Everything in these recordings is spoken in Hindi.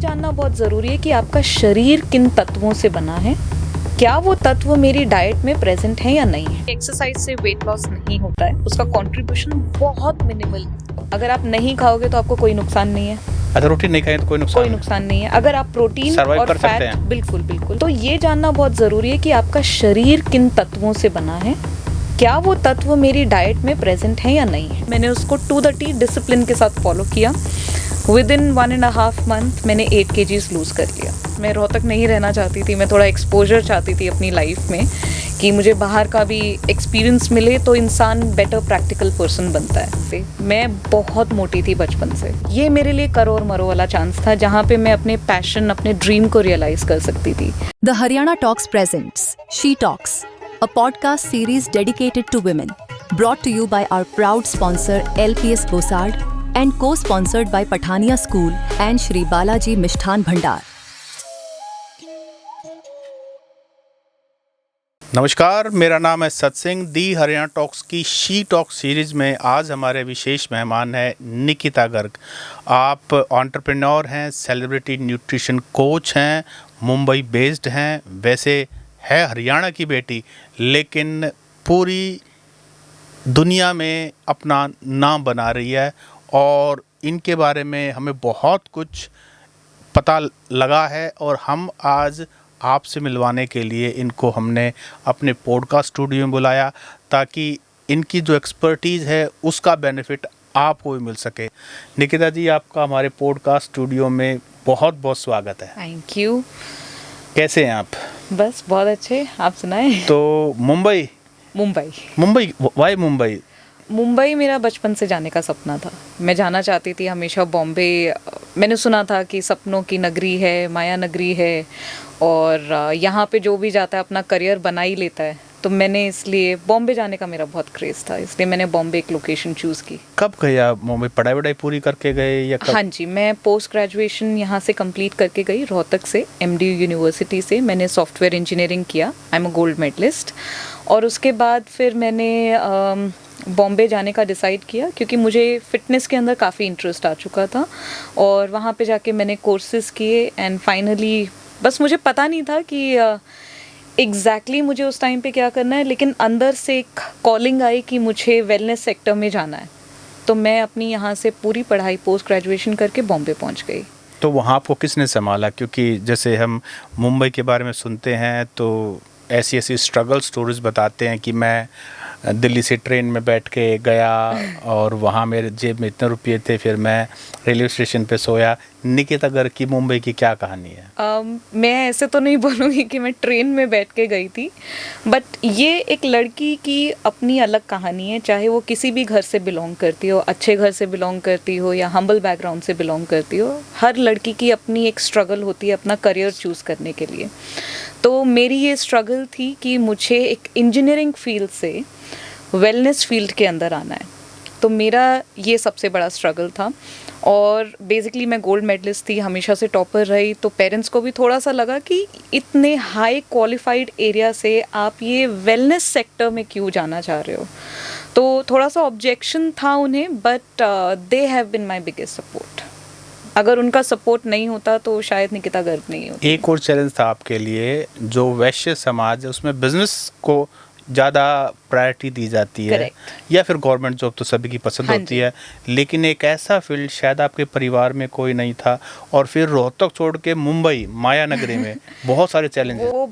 जानना बहुत ज़रूरी है कि आपका शरीर किन तत्वों से बना है, क्या वो तत्व मेरी डाइट में प्रेजेंट है या नहीं है। एक्सरसाइज से वेट लॉस नहीं होता है, उसका कंट्रीब्यूशन बहुत मिनिमल है। अगर आप नहीं खाओगे तो आपको कोई नुकसान नहीं है। अगर प्रोटीन नहीं खाएं तो कोई नुकसान नहीं है। अगर आप प्रोटीन सर्वाइव और कर सकते फैट, हैं। बिल्कुल बिल्कुल। तो ये जानना बहुत ज़रूरी है कि आपका शरीर किन तत्वों से बना है, क्या वो तत्व मेरी डाइट में प्रेजेंट है या नहीं है। मैंने उसको टू द टी डिसिप्लिन के साथ फॉलो किया। विदिन 1.5 मंथ मैंने 8 kgs लूज़ कर लिया। मैं रोहतक नहीं रहना चाहती थी, मैं थोड़ा एक्सपोजर चाहती थी अपनी लाइफ में कि मुझे बाहर का भी एक्सपीरियंस मिले तो इंसान बेटर प्रैक्टिकल पर्सन बनता है। मैं बहुत मोटी थी बचपन से। ये मेरे लिए करो और मरो वाला चांस था जहाँ पे मैं अपने पैशन, अपने ड्रीम को रियलाइज कर सकती थी। The Haryana Talks presents She Talks, a podcast series dedicated to women, brought to you by our proud sponsor LPS Bosard and co-sponsored by Pathania School and Shri Balaji Mishthan Bhandar. नमस्कार, मेरा नाम है सत्सिंह। दी हरियाणा टॉक्स की शी टॉक सीरीज़ में आज हमारे विशेष मेहमान हैं निकिता गर्ग। आप एंटरप्रेन्योर हैं, सेलिब्रिटी न्यूट्रिशन कोच हैं, मुंबई बेस्ड हैं। वैसे है हरियाणा की बेटी, लेकिन पूरी दुनिया में अपना नाम बना रही है और इनके बारे में हमें बहुत कुछ पता लगा है और हम आज आपसे मिलवाने के लिए इनको हमने अपने पॉडकास्ट स्टूडियो में बुलाया ताकि इनकी जो एक्सपर्टीज़ है उसका बेनिफिट आपको भी मिल सके। निकिता जी, आपका हमारे पॉडकास्ट स्टूडियो में बहुत बहुत स्वागत है। Thank you. कैसे हैं आप? बस बहुत अच्छे, आप सुनाएं। तो मुंबई वाई मुंबई? मुंबई मेरा बचपन से जाने का सपना था। मैं जाना चाहती थी हमेशा बॉम्बे। मैंने सुना था कि सपनों की नगरी है, माया नगरी है और यहाँ पे जो भी जाता है अपना करियर बना ही लेता है। तो मैंने इसलिए बॉम्बे जाने का मेरा बहुत क्रेज़ था, इसलिए मैंने बॉम्बे एक लोकेशन चूज़ की। कब गए आप मुंबई? पढ़ाई पूरी करके गए या कब? हाँ जी, मैं पोस्ट ग्रेजुएशन यहाँ से कंप्लीट करके गई रोहतक से, MDU यूनिवर्सिटी से। मैंने सॉफ्टवेयर इंजीनियरिंग किया, I am a gold medalist. और उसके बाद फिर मैंने बॉम्बे जाने का डिसाइड किया क्योंकि मुझे फ़िटनेस के अंदर काफ़ी इंटरेस्ट आ चुका था और वहाँ पे जाके मैंने कोर्सेज़ किए एंड फाइनली बस मुझे पता नहीं था कि एग्जैक्टली मुझे उस टाइम पे क्या करना है, लेकिन अंदर से एक कॉलिंग आई कि मुझे वेलनेस सेक्टर में जाना है। तो मैं अपनी यहाँ से पूरी पढ़ाई पोस्ट ग्रेजुएशन करके बॉम्बे पहुँच गई। तो वहाँ आपको किसने संभाला? क्योंकि जैसे हम मुंबई के बारे में सुनते हैं तो ऐसी स्ट्रगल स्टोरीज बताते हैं कि मैं दिल्ली से ट्रेन में बैठ के गया और वहाँ मेरे जेब में इतने रुपये थे, फिर मैं रेलवे स्टेशन पे सोया। निकिता गर्ग की मुंबई की क्या कहानी है? मैं ऐसे तो नहीं बोलूँगी कि मैं ट्रेन में बैठ के गई थी, बट ये एक लड़की की अपनी अलग कहानी है। चाहे वो किसी भी घर से बिलोंग करती हो, अच्छे घर से बिलोंग करती हो या हम्बल बैकग्राउंड से बिलोंग करती हो, हर लड़की की अपनी एक स्ट्रगल होती है अपना करियर चूज़ करने के लिए। तो मेरी ये स्ट्रगल थी कि मुझे एक इंजीनियरिंग फील्ड से वेलनेस फील्ड के अंदर आना है। तो मेरा ये सबसे बड़ा स्ट्रगल था और बेसिकली मैं गोल्ड मेडलिस्ट थी, हमेशा से टॉपर रही। तो पेरेंट्स को भी थोड़ा सा लगा कि इतने हाई क्वालिफाइड एरिया से आप ये वेलनेस सेक्टर में क्यों जाना चाह रहे हो। तो थोड़ा सा ऑब्जेक्शन था उन्हें, but they have been my biggest support. अगर उनका सपोर्ट नहीं होता तो शायद निकिता गर्ग नहीं होती। एक और चैलेंज था आपके लिए, जो वैश्य समाज है उसमें बिजनेस को ज़्यादा प्रायोरिटी दी जाती है। Correct. या फिर गवर्नमेंट जॉब तो सभी की पसंद होती है, लेकिन एक ऐसा फील्ड शायद आपके परिवार में कोई नहीं था और फिर रोहतक छोड़ के मुंबई माया नगरी में बहुत सारे चैलेंज। वो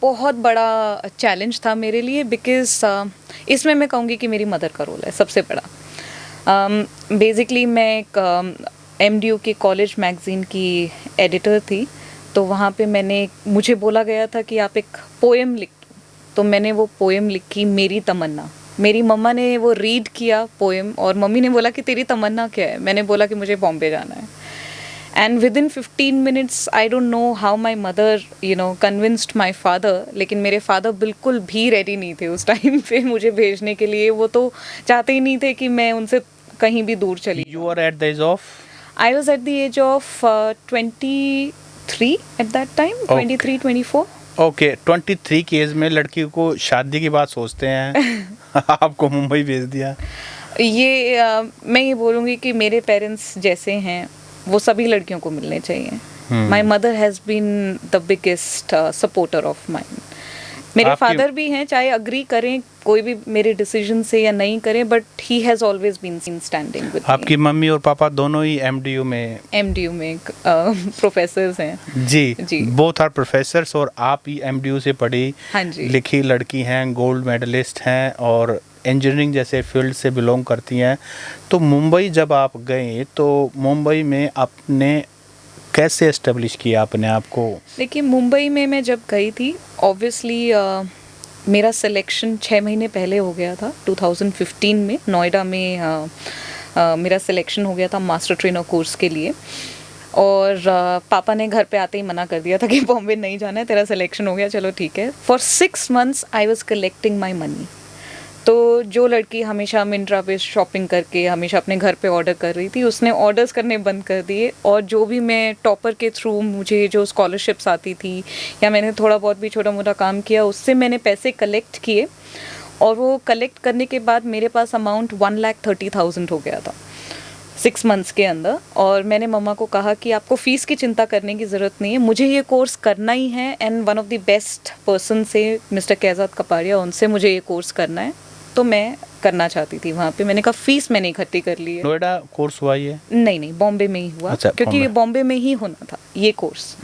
बहुत बड़ा चैलेंज था मेरे लिए, बिकॉज इसमें मैं कहूँगी कि मेरी मदर का रोल है सबसे बड़ा। बेसिकली मैं एक MDU की कॉलेज मैगज़ीन की एडिटर थी। तो वहाँ पे मुझे बोला गया था कि आप एक पोएम लिख। तो मैंने वो पोएम लिखी, मेरी तमन्ना। मेरी मम्मा ने वो रीड किया पोएम और मम्मी ने बोला कि तेरी तमन्ना क्या है। मैंने बोला कि मुझे बॉम्बे जाना है। And within 15 minutes, I don't know how my mother convinced my father, लेकिन मेरे फादर बिल्कुल भी रेडी नहीं थे उस टाइम पे मुझे भेजने के लिए। वो तो चाहते ही नहीं थे कि मैं उनसे कहीं भी दूर चली। You are at the age of? I was at the age of 23 at that time, 23-24। Okay, 23 की एज में लड़की को शादी की बात सोचते हैं। आपको मुंबई भेज दिया। मैं ये बोलूँगी कि मेरे पेरेंट्स जैसे हैं वो सभी लड़कियों को मिलने चाहिए। My mother has been the biggest supporter of mine. मेरे आपकी- फादर भी हैं, चाहे अग्री करें कोई भी मेरे डिसीजन से या नहीं करें, but he has always been standing with आपकी मम्मी और पापा दोनों ही एमडीयू में MDU में प्रोफेसर्स हैं. जी जी. बोथ आर प्रोफेसर्स, और आप ही एमडीयू से पढ़ी हाँ जी. लिखी लड़की हैं, गोल्ड मेडलिस्ट हैं और इंजीनियरिंग जैसे फील्ड से बिलोंग करती हैं. तो मुंबई जब आप गए तो मुंबई में आपने कैसे एस्टेब्लिश किया अपने आप को? देखिए, मुंबई में मैं जब गई थी, ऑब्वियसली मेरा सिलेक्शन 6 महीने पहले हो गया था. 2015 में नोएडा में मेरा सिलेक्शन हो गया था मास्टर ट्रेनर कोर्स के लिए. और पापा ने घर पे आते ही मना कर दिया था कि बॉम्बे नहीं जाना है, तेरा सिलेक्शन हो गया, चलो ठीक है. For 6 months I was collecting my money. तो जो लड़की हमेशा मिंत्रा पे शॉपिंग करके हमेशा अपने घर पे ऑर्डर कर रही थी, उसने ऑर्डर्स करने बंद कर दिए. और जो भी मैं टॉपर के थ्रू मुझे जो स्कॉलरशिप्स आती थी या मैंने थोड़ा बहुत भी छोटा मोटा काम किया, उससे मैंने पैसे कलेक्ट किए. और वो कलेक्ट करने के बाद मेरे पास अमाउंट 1,30,000 हो गया था 6 months के अंदर. और मैंने मम्मा को कहा कि आपको फ़ीस की चिंता करने की ज़रूरत नहीं है, मुझे ये कोर्स करना ही है. And one of the best person से, मिस्टर कैजाद कपाड़िया, उनसे मुझे ये कोर्स करना है. तो मैं करना चाहती थी वहाँ पे. मैंने कहा फ़ीस मैंने इकट्ठी कर ली है. नोएडा कोर्स हुआ ये? नहीं, बॉम्बे में ही हुआ. अच्छा, क्योंकि ये बॉम्बे में ही होना था ये कोर्स.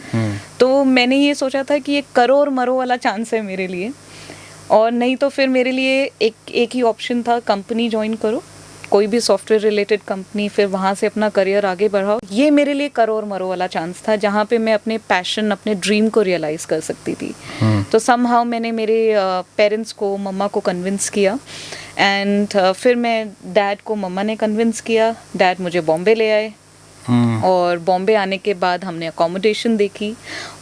तो मैंने ये सोचा था कि ये करो मरो वाला चांस है मेरे लिए. और नहीं तो फिर मेरे लिए एक ही ऑप्शन था, कंपनी ज्वाइन करो, कोई भी सॉफ्टवेयर रिलेटेड कंपनी, फिर वहाँ से अपना करियर आगे बढ़ाओ. ये मेरे लिए करो मरो वाला चांस था, जहाँ पे मैं अपने पैशन, अपने ड्रीम को रियलाइज़ कर सकती थी. तो समहाउ मैंने मेरे पेरेंट्स को, मम्मा को कन्विंस किया. एंड फिर मैं डैड को, मम्मा ने कन्विंस किया. डैड मुझे बॉम्बे ले आए. और बॉम्बे आने के बाद हमने अकोमोडेशन देखी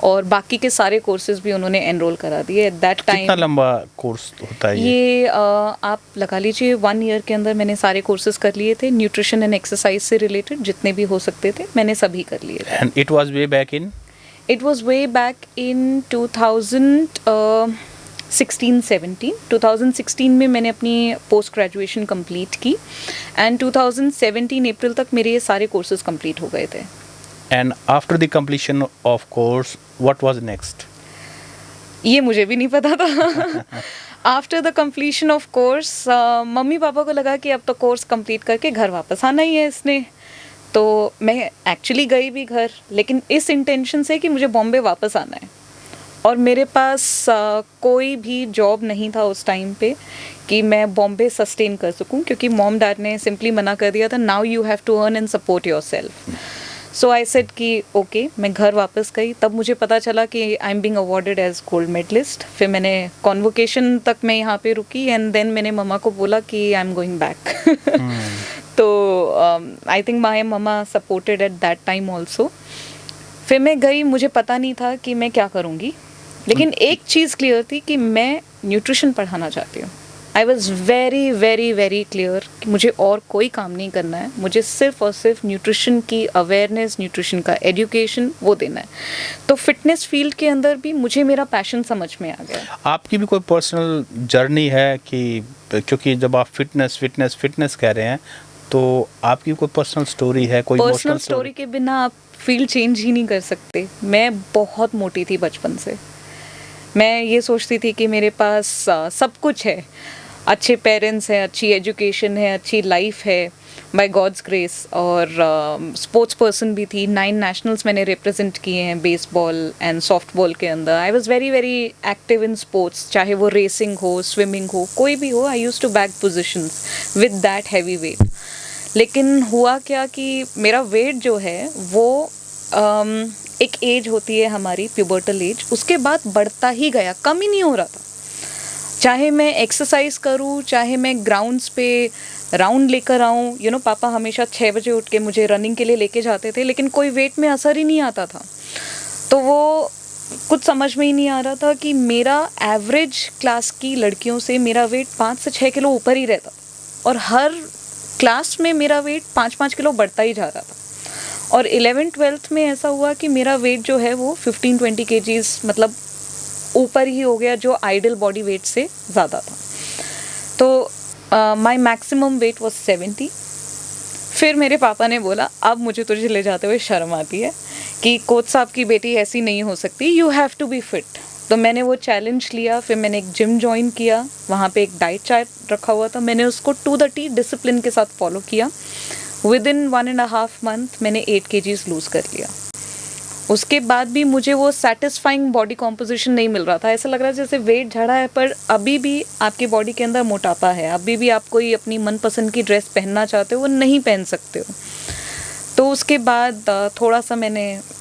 और बाकी के सारे कोर्सेज भी उन्होंने एनरोल करा दिए. एट दैट टाइम कितना लंबा कोर्स होता है ये आप लगा लीजिए 1 year के अंदर मैंने सारे कोर्सेज कर लिए थे. न्यूट्रिशन एंड एक्सरसाइज से रिलेटेड जितने भी हो सकते थे मैंने सभी कर लिए थे. And it was way back in? It was way back in 2016-17. 2016 में मैंने अपनी पोस्ट ग्रेजुएशन कंप्लीट की. एंड 2017 अप्रैल तक मेरे ये सारे कोर्सेज कंप्लीट हो गए थे. And after the completion of course what was next? ये मुझे भी नहीं पता था. After the completion of course mummy papa को लगा कि अब तो कोर्स कंप्लीट करके घर वापस आना ही है इसने. तो मैं एक्चुअली गई भी घर, लेकिन इस इंटेंशन से कि मुझे बॉम्बे वापस आना है. और मेरे पास कोई भी जॉब नहीं था उस टाइम पे कि मैं बॉम्बे सस्टेन कर सकूं, क्योंकि मॉम डैड ने सिंपली मना कर दिया था, now you have to earn and support yourself. So I said कि ओके. मैं घर वापस गई. तब मुझे पता चला कि I am being awarded as gold medalist. फिर मैंने कॉन्वोकेशन तक मैं यहाँ पे रुकी. एंड देन मैंने मम्मा को बोला कि आई एम गोइंग बैक. तो I think my mamma supported at that time also. फिर मैं गई. मुझे पता नहीं था कि मैं क्या करूँगी, लेकिन एक चीज़ क्लियर थी कि मैं न्यूट्रिशन पढ़ाना चाहती हूँ. आई was very very very clear कि मुझे और कोई काम नहीं करना है. मुझे सिर्फ और सिर्फ न्यूट्रिशन की अवेयरनेस, न्यूट्रिशन का एजुकेशन वो देना है. तो फिटनेस फील्ड के अंदर भी मुझे मेरा पैशन समझ में आ गया. आपकी भी कोई पर्सनल जर्नी है कि, क्योंकि जब आप फिटनेस कह रहे हैं तो आपकी कोई पर्सनल स्टोरी है, कोई पर्सनल स्टोरी के बिना आप फील्ड चेंज ही नहीं कर सकते. मैं बहुत मोटी थी बचपन से. मैं ये सोचती थी कि मेरे पास सब कुछ है, अच्छे पेरेंट्स हैं, अच्छी एजुकेशन है, अच्छी लाइफ है बाय गॉड्स ग्रेस. और स्पोर्ट्स पर्सन भी थी. 9 नेशनल्स मैंने रिप्रेजेंट किए हैं बेसबॉल एंड सॉफ्टबॉल के अंदर. I was very very active in sports, चाहे वो रेसिंग हो, स्विमिंग हो, कोई भी हो. I use to bag positions with that heavy weight. लेकिन हुआ क्या कि मेरा वेट जो है वो एक एज होती है हमारी, प्यूबर्टल एज, उसके बाद बढ़ता ही गया, कम ही नहीं हो रहा था. चाहे मैं एक्सरसाइज करूँ, चाहे मैं ग्राउंड्स पे राउंड लेकर आऊँ. पापा हमेशा 6 बजे उठ के मुझे रनिंग के लिए लेके जाते थे, लेकिन कोई वेट में असर ही नहीं आता था. तो वो कुछ समझ में ही नहीं आ रहा था कि मेरा एवरेज क्लास की लड़कियों से मेरा वेट 5 से 6 किलो ऊपर ही रहता. और हर क्लास में मेरा वेट 5-5 किलो बढ़ता ही जा रहा था. और 11th-12th में ऐसा हुआ कि मेरा वेट जो है वो 15-20 kgs मतलब ऊपर ही हो गया, जो आइडल बॉडी वेट से ज़्यादा था. तो माय मैक्सिमम वेट वाज 70. फिर मेरे पापा ने बोला, अब मुझे तुझे ले जाते हुए शर्म आती है कि कोच साहब की बेटी ऐसी नहीं हो सकती, you have to be fit. तो मैंने वो चैलेंज लिया, फिर मैंने एक जिम ज्वाइन किया, वहाँ पे एक डाइट चार्ट रखा हुआ था, मैंने उसको टू द टी डिसिप्लिन के साथ फॉलो किया। विद इन 1.5 मंथ मैंने 8 kgs लूज़ कर लिया। उसके बाद भी मुझे वो सेटिस्फाइंग बॉडी कॉम्पोजिशन नहीं मिल रहा था, ऐसा लग रहा है जैसे वेट झड़ा है, पर अभी भी आपकी बॉडी के अंदर मोटापा है, अभी भी आप कोई अपनी मनपसंद की ड्रेस पहनना चाहते हो वो नहीं पहन सकते हो। तो उसके बाद थोड़ा सा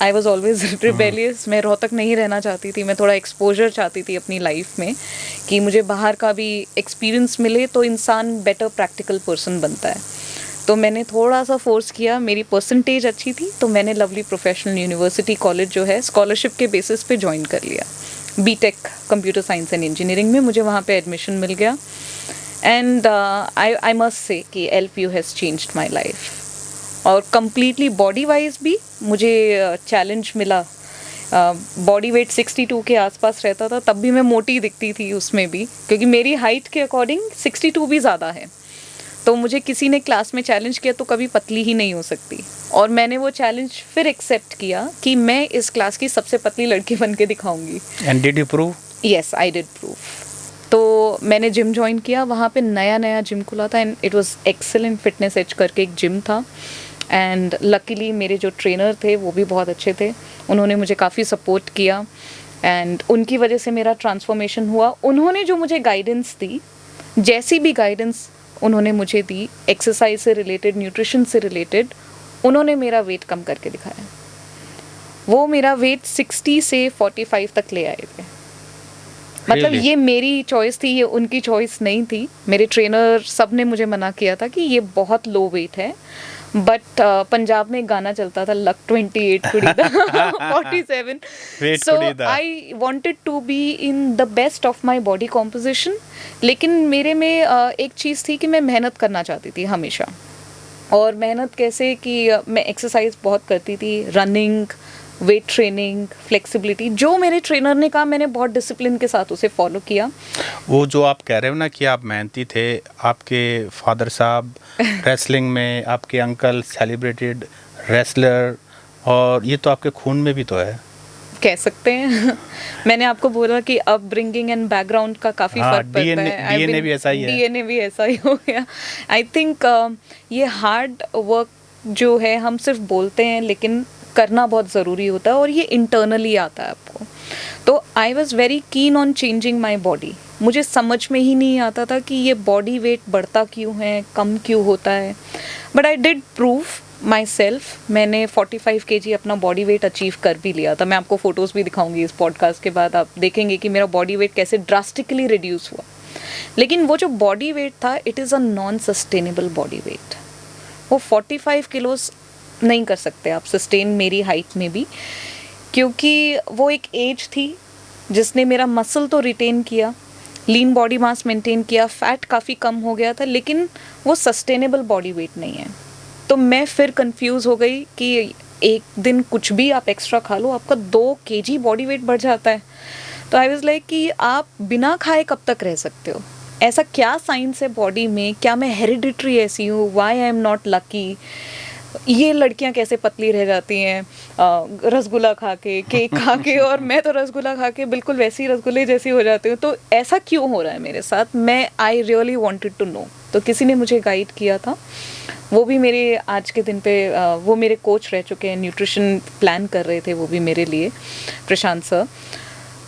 आई वॉज ऑलवेज रिबेलियस, मैं रोहतक नहीं रहना चाहती थी, मैं थोड़ा एक्सपोजर चाहती थी अपनी लाइफ में कि मुझे बाहर का भी एक्सपीरियंस मिले तो इंसान बेटर प्रैक्टिकल पर्सन बनता है। तो मैंने थोड़ा सा फोर्स किया, मेरी परसेंटेज अच्छी थी तो मैंने लवली प्रोफेशनल यूनिवर्सिटी कॉलेज जो है स्कॉलरशिप के बेसिस पे ज्वाइन कर लिया। B Tech computer science and engineering में मुझे वहाँ पे एडमिशन मिल गया। एंड आई मस्ट से कि LPU has changed my life. और कम्प्लीटली बॉडी वाइज भी मुझे चैलेंज मिला। बॉडी वेट 62 के आसपास रहता था, तब भी मैं मोटी दिखती थी उसमें भी, क्योंकि मेरी हाइट के अकॉर्डिंग 62 भी ज़्यादा है। तो मुझे किसी ने क्लास में चैलेंज किया तो कभी पतली ही नहीं हो सकती, और मैंने वो चैलेंज फिर एक्सेप्ट किया कि मैं इस क्लास की सबसे पतली लड़की बन के दिखाऊंगी। And did you prove? Yes, I did prove. तो मैंने जिम ज्वाइन किया, वहाँ पे नया जिम खुला था and it was excellent, fitness as करके एक जिम था। एंड लकीली मेरे जो ट्रेनर थे वो भी बहुत अच्छे थे, उन्होंने मुझे काफ़ी सपोर्ट किया एंड उनकी वजह से मेरा ट्रांसफॉर्मेशन हुआ। उन्होंने जो मुझे गाइडेंस दी, जैसी भी गाइडेंस उन्होंने मुझे दी, एक्सरसाइज से रिलेटेड, न्यूट्रिशन से रिलेटेड, उन्होंने मेरा वेट कम करके दिखाया। वो मेरा वेट 60 से 45 तक ले आए थे। मतलब Really? ये मेरी चॉइस थी, ये उनकी चॉइस नहीं थी। मेरे ट्रेनर सब ने मुझे मना किया था कि ये बहुत लो वेट है, बट पंजाब में एक गाना चलता था, लक 28 कुड़ी दा 47। Wait सो कुड़ी दा। I wanted to be in the best of my body composition. लेकिन मेरे में एक चीज़ थी कि मैं मेहनत करना चाहती थी हमेशा। और मेहनत कैसे कि मैं एक्सरसाइज बहुत करती थी, रनिंग, वेट ट्रेनिंग, फ्लेक्सिबिलिटी, जो मेरे ट्रेनर ने कहा मैंने बहुत डिसिप्लिन के साथ उसे फॉलो किया। वो जो आप कह रहे हो ना कि आप मेहनती थे, आपके फादर साहब रेसलिंग में, आपके अंकल सेलिब्रेटेड रेसलर, और ये तो आपके खून में भी तो है, कह सकते हैं। मैंने आपको बोला कि अपब्रिंगिंग एंड बैकग्राउंड का काफ़ी फर्क पड़ता है। DNA भी ऐसा ही है। DNA भी ऐसा ही हो गया। आई थिंक ये हार्ड वर्क जो है हम सिर्फ बोलते हैं, लेकिन करना बहुत ज़रूरी होता है और ये इंटरनली आता है आपको। तो I was very keen on changing my body. मुझे समझ में ही नहीं आता था कि ये बॉडी वेट बढ़ता क्यों है, कम क्यों होता है, but I did prove my self. मैंने 45 kg अपना बॉडी वेट अचीव कर भी लिया था। मैं आपको फ़ोटोज़ भी दिखाऊंगी इस पॉडकास्ट के बाद, आप देखेंगे कि मेरा बॉडी वेट कैसे ड्रास्टिकली रिड्यूस हुआ। लेकिन वो जो बॉडी वेट था, it is a non sustainable body weight. वो 45 किलोस नहीं कर सकते आप सस्टेन मेरी हाइट में भी, क्योंकि वो एक एज थी जिसने मेरा मसल तो रिटेन किया, लीन बॉडी मास मेंटेन किया, फैट काफ़ी कम हो गया था, लेकिन वो सस्टेनेबल बॉडी वेट नहीं है। तो मैं फिर कंफ्यूज हो गई कि एक दिन कुछ भी आप एक्स्ट्रा खा लो, आपका 2 kg बॉडी वेट बढ़ जाता है। तो आई वाज लाइक कि आप बिना खाए कब तक रह सकते हो? ऐसा क्या साइंस है बॉडी में? क्या मैं हेरिडिटरी ऐसी हूँ? Why I am not lucky? ये लड़कियां कैसे पतली रह जाती हैं रसगुल्ला खा के, केक खा के, और मैं तो रसगुल्ला खा के बिल्कुल वैसी रसगुल्ले जैसी हो जाती हूँ। तो ऐसा क्यों हो रहा है मेरे साथ? I really wanted to know. तो किसी ने मुझे गाइड किया था, वो भी मेरे आज के दिन पे वो मेरे कोच रह चुके हैं, न्यूट्रिशन प्लान कर रहे थे वो भी मेरे लिए, प्रशांत सर।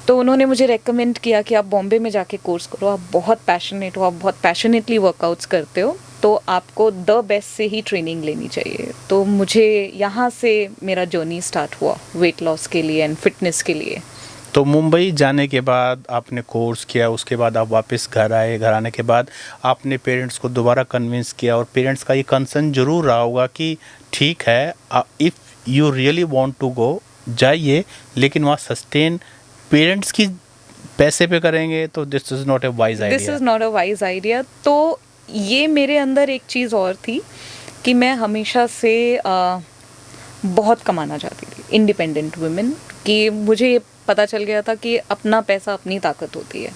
तो उन्होंने मुझे रेकमेंड किया कि आप बॉम्बे में जाके कोर्स करो, आप बहुत पैशनेट हो, आप बहुत पैशनेटली वर्कआउट्स करते हो, तो आपको द बेस्ट से ही ट्रेनिंग लेनी चाहिए। तो मुझे यहाँ से मेरा जर्नी स्टार्ट हुआ वेट लॉस के लिए एंड फिटनेस के लिए। तो मुंबई जाने के बाद आपने कोर्स किया, उसके बाद आप वापस घर आए, घर आने के बाद आपने पेरेंट्स को दोबारा कन्विंस किया, और पेरेंट्स का ये कंसर्न जरूर रहा होगा कि ठीक है, if you really want to go जाइए, लेकिन वहाँ सस्टेन पेरेंट्स की पैसे पे करेंगे तो this is not a wise idea. This is not a wise idea. तो ये मेरे अंदर एक चीज़ और थी कि मैं हमेशा से बहुत कमाना चाहती थी, इंडिपेंडेंट वुमेन, कि मुझे ये पता चल गया था कि अपना पैसा अपनी ताकत होती है।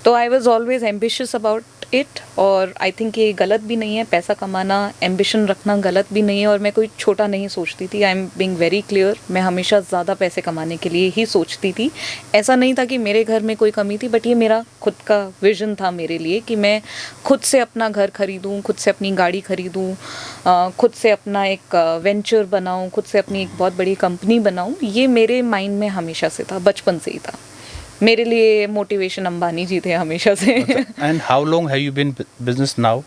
तो I was always ambitious about it, और आई थिंक ये गलत भी नहीं है, पैसा कमाना, एम्बिशन रखना गलत भी नहीं है, और मैं कोई छोटा नहीं सोचती थी। आई एम बीइंग वेरी क्लियर, मैं हमेशा ज़्यादा पैसे कमाने के लिए ही सोचती थी। ऐसा नहीं था कि मेरे घर में कोई कमी थी, बट ये मेरा खुद का विजन था मेरे लिए कि मैं खुद से अपना घर खरीदूँ, खुद से अपनी गाड़ी खरीदूँ, खुद से अपना एक वेंचर बनाऊँ, खुद से अपनी एक बहुत बड़ी कंपनी बनाऊँ। ये मेरे माइंड में हमेशा से था, बचपन से ही था। मेरे लिए मोटिवेशन अंबानी जी थे हमेशा से। And how long have you been business now?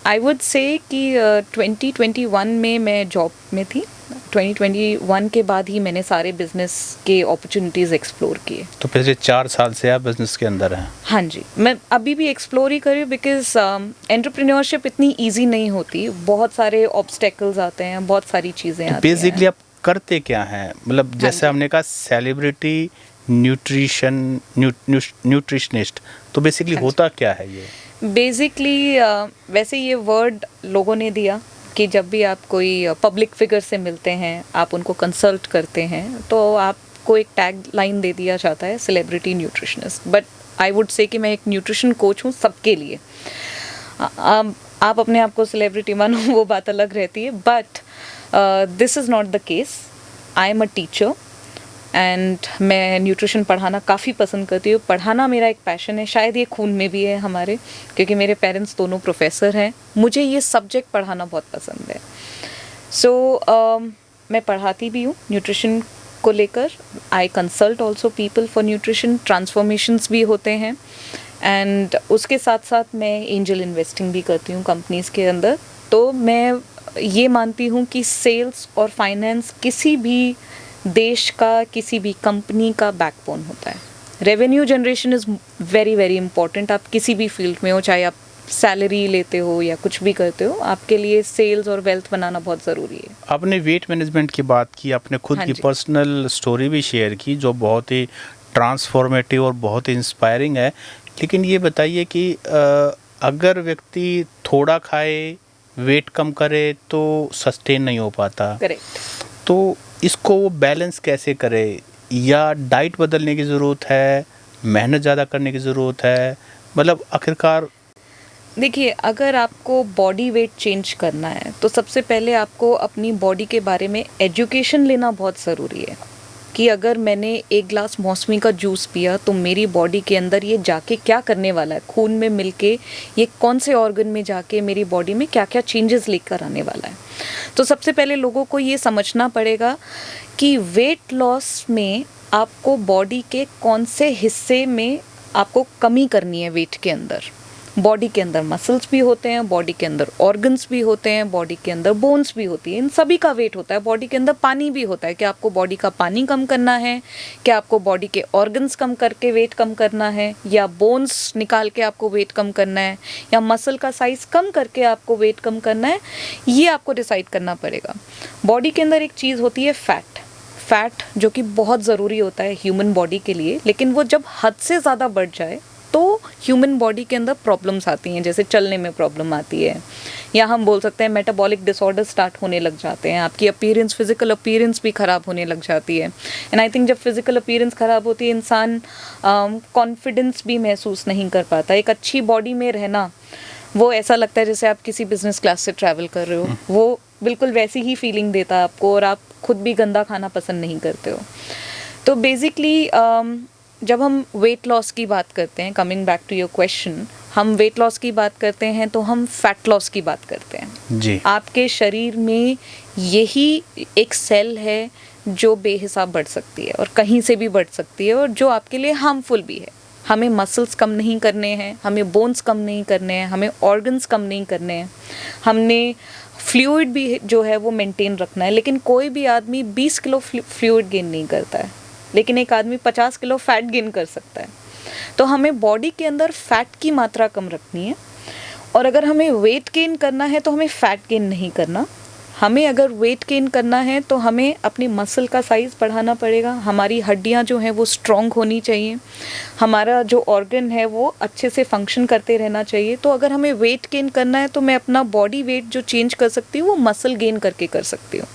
I would say कि 2021 में मैं जॉब में थी। 2021 के बाद ही मैंने सारे बिजनेस के अपॉर्चुनिटीज़ एक्सप्लोर किए। तो पिछले 4 साल से आप बिजनेस के अंदर हैं? हाँ जी, मैं अभी भी एक्सप्लोर ही कर रही हूँ, बिकॉज एंटरप्रेन्योरशिप इतनी ईजी नहीं होती, बहुत सारे ऑब्स्टेकल्स आते हैं, बहुत सारी चीज़ें आती हैं। बेसिकली आप करते क्या हैं? मतलब जैसे हमने कहा सेलिब्रिटी न्यूट्रिशनिस्ट, तो बेसिकली होता क्या है ये? बेसिकली वैसे ये वर्ड लोगों ने दिया कि जब भी आप कोई पब्लिक फिगर से मिलते हैं, आप उनको कंसल्ट करते हैं, तो आपको एक टैग लाइन दे दिया जाता है celebrity nutritionist. But I would say कि मैं एक न्यूट्रिशन कोच हूँ सबके लिए। आप अपने आप को सेलिब्रिटी मानो वो बात अलग रहती है, but this is not the case. I am a teacher and मैं न्यूट्रिशन पढ़ाना काफ़ी पसंद करती हूँ। पढ़ाना मेरा एक पैशन है, शायद ये खून में भी है हमारे, क्योंकि मेरे पेरेंट्स दोनों प्रोफेसर हैं। मुझे ये सब्जेक्ट पढ़ाना बहुत पसंद है। सो मैं पढ़ाती भी हूँ न्यूट्रिशन को लेकर। I consult also people for nutrition, transformations भी होते हैं, एंड उसके साथ साथ मैं एंजल इन्वेस्टिंग भी करती हूँ कंपनीज़ के अंदर। तो मैं ये मानती हूँ कि सेल्स और फाइनेंस किसी भी देश का, किसी भी कंपनी का बैकबोन होता है। Revenue generation is very very important. आप किसी भी फील्ड में हो, चाहे आप सैलरी लेते हो या कुछ भी करते हो, आपके लिए सेल्स और वेल्थ बनाना बहुत ज़रूरी है। आपने वेट मैनेजमेंट की बात की, आपने खुद की पर्सनल स्टोरी भी शेयर की जो बहुत ही ट्रांसफॉर्मेटिव और बहुत ही इंस्पायरिंग है। लेकिन ये बताइए कि अगर व्यक्ति थोड़ा खाए, वेट कम करे तो सस्टेन नहीं हो पाता। करेक्ट। तो इसको वो बैलेंस कैसे करे? या डाइट बदलने की ज़रूरत है, मेहनत ज़्यादा करने की ज़रूरत है? मतलब आखिरकार देखिए, अगर आपको बॉडी वेट चेंज करना है तो सबसे पहले आपको अपनी बॉडी के बारे में एजुकेशन लेना बहुत ज़रूरी है कि अगर मैंने एक ग्लास मौसमी का जूस पिया तो मेरी बॉडी के अंदर ये जाके क्या करने वाला है, खून में मिलके ये कौन से ऑर्गन में जाके मेरी बॉडी में क्या क्या चेंजेस लेकर आने वाला है। तो सबसे पहले लोगों को ये समझना पड़ेगा कि वेट लॉस में आपको बॉडी के कौन से हिस्से में आपको कमी करनी है। वेट के अंदर, बॉडी के अंदर मसल्स भी होते हैं, बॉडी के अंदर ऑर्गन्स भी होते हैं, बॉडी के अंदर बोन्स भी होती है, इन सभी का वेट होता है। बॉडी के अंदर पानी भी होता है कि आपको बॉडी का पानी कम करना है, क्या आपको बॉडी के ऑर्गन्स कम करके वेट कम करना है, या बोन्स निकाल के आपको वेट कम करना है, या मसल का साइज़ कम करके आपको वेट कम करना है, ये आपको डिसाइड करना पड़ेगा। बॉडी के अंदर एक चीज़ होती है फैट, जो कि बहुत ज़रूरी होता है ह्यूमन बॉडी के लिए, लेकिन वो जब हद से ज़्यादा बढ़ जाए तो ह्यूमन बॉडी के अंदर प्रॉब्लम्स आती हैं, जैसे चलने में प्रॉब्लम आती है, या हम बोल सकते हैं मेटाबॉलिक डिसऑर्डर स्टार्ट होने लग जाते हैं, आपकी अपीयरेंस, फिजिकल अपीयरेंस भी ख़राब होने लग जाती है। एंड आई थिंक जब फिजिकल अपीयरेंस ख़राब होती है, इंसान कॉन्फिडेंस भी महसूस नहीं कर पाता। एक अच्छी बॉडी में रहना, वो ऐसा लगता है जैसे आप किसी बिजनेस क्लास से ट्रैवल कर रहे हो, वो बिल्कुल वैसी ही फीलिंग देता है आपको, और आप खुद भी गंदा खाना पसंद नहीं करते हो। तो बेसिकली जब हम वेट लॉस की बात करते हैं, coming back to your question, हम वेट लॉस की बात करते हैं तो हम फैट लॉस की बात करते हैं जी। आपके शरीर में यही एक सेल है जो बेहिसाब बढ़ सकती है और कहीं से भी बढ़ सकती है, और जो आपके लिए हार्मफुल भी है। हमें मसल्स कम नहीं करने हैं, हमें बोन्स कम नहीं करने हैं, हमें ऑर्गन्स कम नहीं करने हैं, हमने फ्लूइड भी जो है वो मेंटेन रखना है। लेकिन कोई भी आदमी 20 किलो फ्लूइड गेन नहीं करता है, लेकिन एक आदमी 50 किलो फैट गेन कर सकता है। तो हमें बॉडी के अंदर फैट की मात्रा कम रखनी है, और अगर हमें वेट गेन करना है तो हमें फैट गेन नहीं करना। हमें अगर वेट गेन करना है तो हमें अपनी मसल का साइज़ बढ़ाना पड़ेगा, हमारी हड्डियां जो हैं वो स्ट्रॉन्ग होनी चाहिए, हमारा जो ऑर्गन है वो अच्छे से फंक्शन करते रहना चाहिए। तो अगर हमें वेट गेन करना है तो मैं अपना बॉडी वेट जो चेंज कर सकती हूँ वो मसल गेन करके कर सकती हूँ।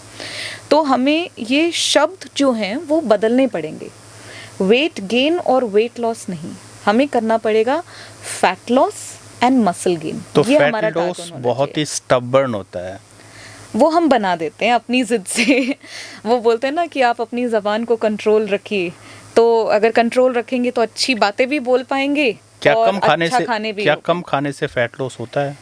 तो हमें ये शब्द जो हैं वो बदलने पड़ेंगे, वेट गेन और वेट लॉस नहीं, हमें करना पड़ेगा fat loss and muscle gain. तो ये फैट हमारा लॉस टारगेट होना बहुत ही स्टबर्न होता है। वो हम बना देते हैं अपनी जिद से। वो बोलते हैं ना कि आप अपनी ज़बान को कंट्रोल रखिए, तो अगर कंट्रोल रखेंगे तो अच्छी बातें भी बोल पाएंगे क्या और कम खाने अच्छा से खाने भी क्या होगा। कम खाने से फैट लॉस होता है?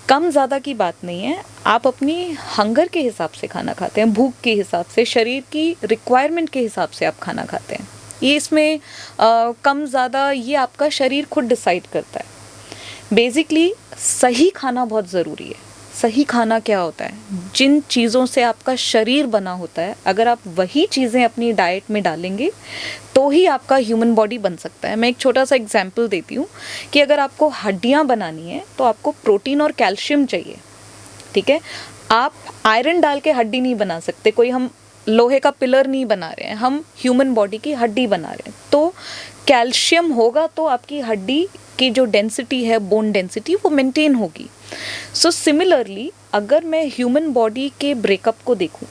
कम ज़्यादा की बात नहीं है, आप अपनी हंगर के हिसाब से खाना खाते हैं, भूख के हिसाब से, शरीर की रिक्वायरमेंट के हिसाब से आप खाना खाते हैं। ये इसमें कम ज़्यादा ये आपका शरीर खुद डिसाइड करता है। बेसिकली सही खाना बहुत ज़रूरी है। सही खाना क्या होता है? जिन चीज़ों से आपका शरीर बना होता है, अगर आप वही चीज़ें अपनी डाइट में डालेंगे तो ही आपका ह्यूमन बॉडी बन सकता है। मैं एक छोटा सा एग्जांपल देती हूँ कि अगर आपको हड्डियाँ बनानी है तो आपको प्रोटीन और कैल्शियम चाहिए, ठीक है? आप आयरन डाल के हड्डी नहीं बना सकते, कोई हम लोहे का पिलर नहीं बना रहे हैं, हम ह्यूमन बॉडी की हड्डी बना रहे हैं। तो कैल्शियम होगा तो आपकी हड्डी की जो डेंसिटी है, बोन डेंसिटी, वो मेंटेन होगी। सो सिमिलरली अगर मैं ह्यूमन बॉडी के ब्रेकअप को देखूं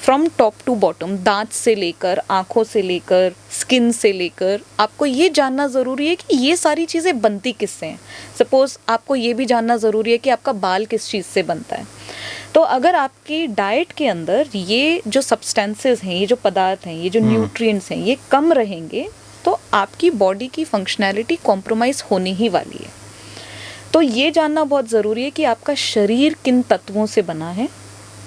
फ्रॉम टॉप टू बॉटम, दांत से लेकर, आँखों से लेकर, स्किन से लेकर, आपको ये जानना ज़रूरी है कि ये सारी चीज़ें बनती किससे हैं। सपोज़ आपको ये भी जानना ज़रूरी है कि आपका बाल किस चीज़ से बनता है। तो अगर आपकी डाइट के अंदर ये जो सब्सटेंसेस हैं, ये जो पदार्थ हैं, ये जो न्यूट्रिएंट्स हैं, ये कम रहेंगे तो आपकी बॉडी की फंक्शनैलिटी कॉम्प्रोमाइज़ होने ही वाली है। तो ये जानना बहुत ज़रूरी है कि आपका शरीर किन तत्वों से बना है,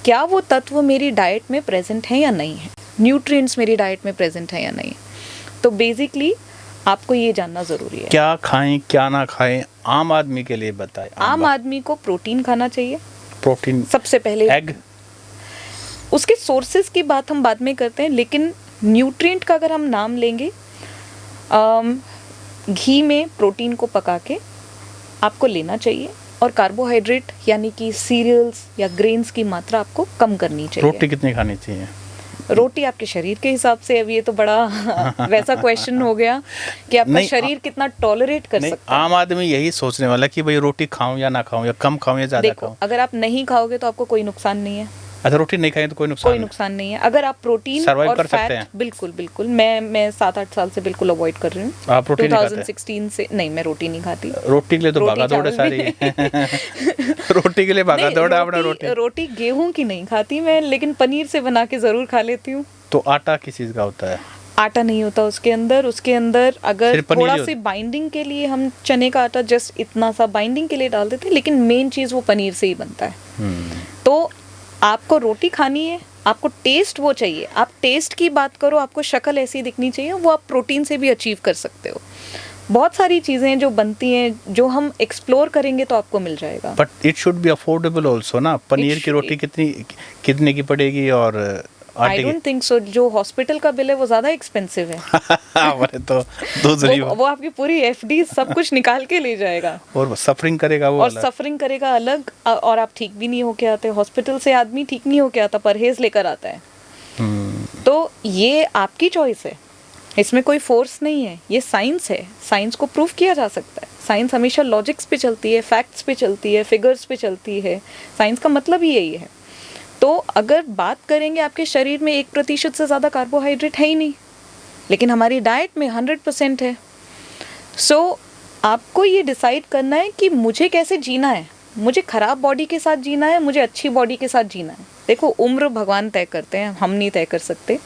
क्या वो तत्व मेरी डाइट में प्रेजेंट है या नहीं है, न्यूट्रिएंट्स मेरी डाइट में प्रेजेंट है या नहीं। तो बेसिकली आपको ये जानना ज़रूरी है। क्या खाएं क्या ना खाएं, आम आदमी के लिए बताएं। आम आदमी को प्रोटीन खाना चाहिए प्रोटीन, सबसे पहले। एग, उसके सोर्सेज की बात हम बाद में करते हैं, लेकिन न्यूट्रिएंट का अगर हम नाम लेंगे, घी में प्रोटीन को पका के आपको लेना चाहिए, और कार्बोहाइड्रेट यानी कि सीरियल्स या ग्रेन्स की मात्रा आपको कम करनी चाहिए। रोटी कितनी खानी चाहिए? रोटी आपके शरीर के हिसाब से। अब ये तो बड़ा वैसा क्वेश्चन हो गया कि आपका नहीं, शरीर कितना टॉलरेट कर नहीं, सकता है। आम आदमी यही सोचने वाला कि भाई रोटी खाऊं या ना खाऊं, या कम खाऊं या ज़्यादा देखो, खाऊं। अगर आप नहीं खाओगे तो आपको कोई नुकसान नहीं है। अच्छा, रोटी नहीं खाएं तो कोई नुकसान कोई नुकसान नहीं है। अगर आप प्रोटीन Survive और कर सकते फैट, हैं? बिल्कुल बिल्कुल, मैं 7-8 साल से बिल्कुल अवॉइड कर रही हूँ। आप रोटी नहीं खाते? 2016 से नहीं, मैं रोटी नहीं खाती। रोटी के लिए तो रोटी भागा दौड़ है चावल भी सारी। रोटी के लिए भागा नहीं, दौड़ है आपने। रोटी गेहूं की नहीं खाती मैं, लेकिन पनीर से बना के जरूर खा लेती हूँ। तो आटा किस चीज़ का होता है? आटा नहीं होता उसके अंदर अगर सिर्फ पनीर थोड़ा ही सी बाइंडिंग के लिए हम चने का आटा जस्ट इतना सा बाइंडिंग के लिए डाल देते हैं, लेकिन मेन चीज़ वो पनीर से ही बनता है। तो आपको रोटी खानी है, आपको टेस्ट वो चाहिए। आप टेस्ट की बात करो, आपको शक्ल ऐसी दिखनी चाहिए, वो आप प्रोटीन से भी अचीव कर सकते हो। बहुत सारी चीज़ें जो बनती हैं, जो हम एक्सप्लोर करेंगे तो आपको मिल जाएगा। But it should be affordable also ना। पनीर की रोटी कितने की पड़ेगी और आई आटे की? Don't think so. जो हॉस्पिटल का बिल है वो ज़्यादा एक्सपेंसिव है। हमारे तो दूसरी वो आपकी पूरी एफडी सब कुछ निकाल के ले जाएगा, और सफरिंग करेगा वो और अलग। सफरिंग करेगा अलग, और आप ठीक भी नहीं होके आते। हॉस्पिटल से आदमी ठीक नहीं होके आता, परहेज लेकर आता है। तो ये आपकी चॉइस है, इसमें कोई फोर्स नहीं है। ये साइंस है, साइंस को प्रूव किया जा सकता है। साइंस हमेशा लॉजिक्स पे चलती है, फैक्ट्स पे चलती है, फिगर्स पे चलती है। साइंस का मतलब ही यही है। तो अगर बात करेंगे, आपके शरीर में 1% से ज़्यादा कार्बोहाइड्रेट है ही नहीं, लेकिन हमारी डाइट में 100% है। सो आपको ये डिसाइड करना है कि मुझे कैसे जीना है। मुझे ख़राब बॉडी के साथ जीना है, मुझे अच्छी बॉडी के साथ जीना है। देखो, उम्र भगवान तय करते हैं, हम नहीं तय कर सकते।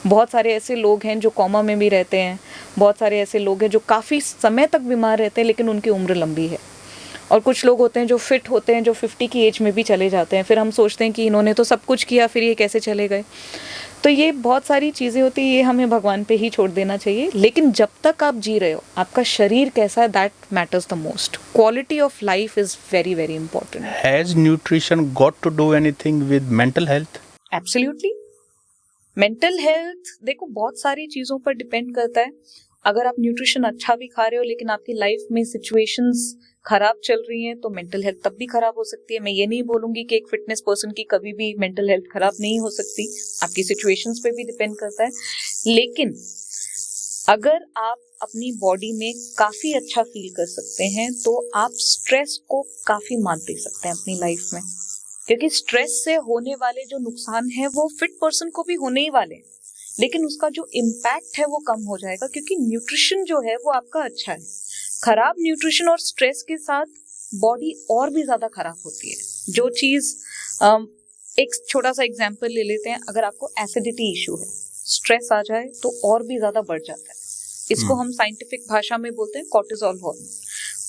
बहुत सारे ऐसे लोग हैं जो कोमा में भी रहते हैं, बहुत सारे ऐसे लोग हैं जो काफ़ी समय तक बीमार रहते हैं, लेकिन उनकी उम्र लंबी है। और कुछ लोग होते हैं जो फिट होते हैं, जो 50 की एज में भी चले जाते हैं। फिर हम सोचते हैं कि इन्होंने तो सब कुछ किया, फिर ये कैसे चले गए। तो ये बहुत सारी चीज़ें होती हैं, ये हमें भगवान पे ही छोड़ देना चाहिए। लेकिन जब तक आप जी रहे हो, आपका शरीर कैसा है, that matters the most. Quality of life is very very important. Has nutrition got to do anything with mental health? Absolutely. Mental health देखो बहुत सारी चीज़ों पर डिपेंड करता है। अगर आप न्यूट्रिशन अच्छा भी खा रहे हो, लेकिन आपकी लाइफ में सिचुएशंस खराब चल रही हैं, तो मेंटल हेल्थ तब भी खराब हो सकती है। मैं ये नहीं बोलूंगी कि एक फिटनेस पर्सन की कभी भी मेंटल हेल्थ खराब नहीं हो सकती, आपकी सिचुएशंस पे भी डिपेंड करता है। लेकिन अगर आप अपनी बॉडी में काफ़ी अच्छा फील कर सकते हैं, तो आप स्ट्रेस को काफ़ी मात दे सकते हैं अपनी लाइफ में। क्योंकि स्ट्रेस से होने वाले जो नुकसान है वो फिट पर्सन को भी होने ही वाले हैं, लेकिन उसका जो इम्पैक्ट है वो कम हो जाएगा, क्योंकि न्यूट्रिशन जो है वो आपका अच्छा है। खराब न्यूट्रिशन और स्ट्रेस के साथ बॉडी और भी ज़्यादा खराब होती है। जो चीज़ एक छोटा सा एग्जाम्पल ले लेते हैं, अगर आपको एसिडिटी इशू है, स्ट्रेस आ जाए तो और भी ज़्यादा बढ़ जाता है। इसको हम साइंटिफिक भाषा में बोलते हैं कॉर्टिसोल हार्मोन।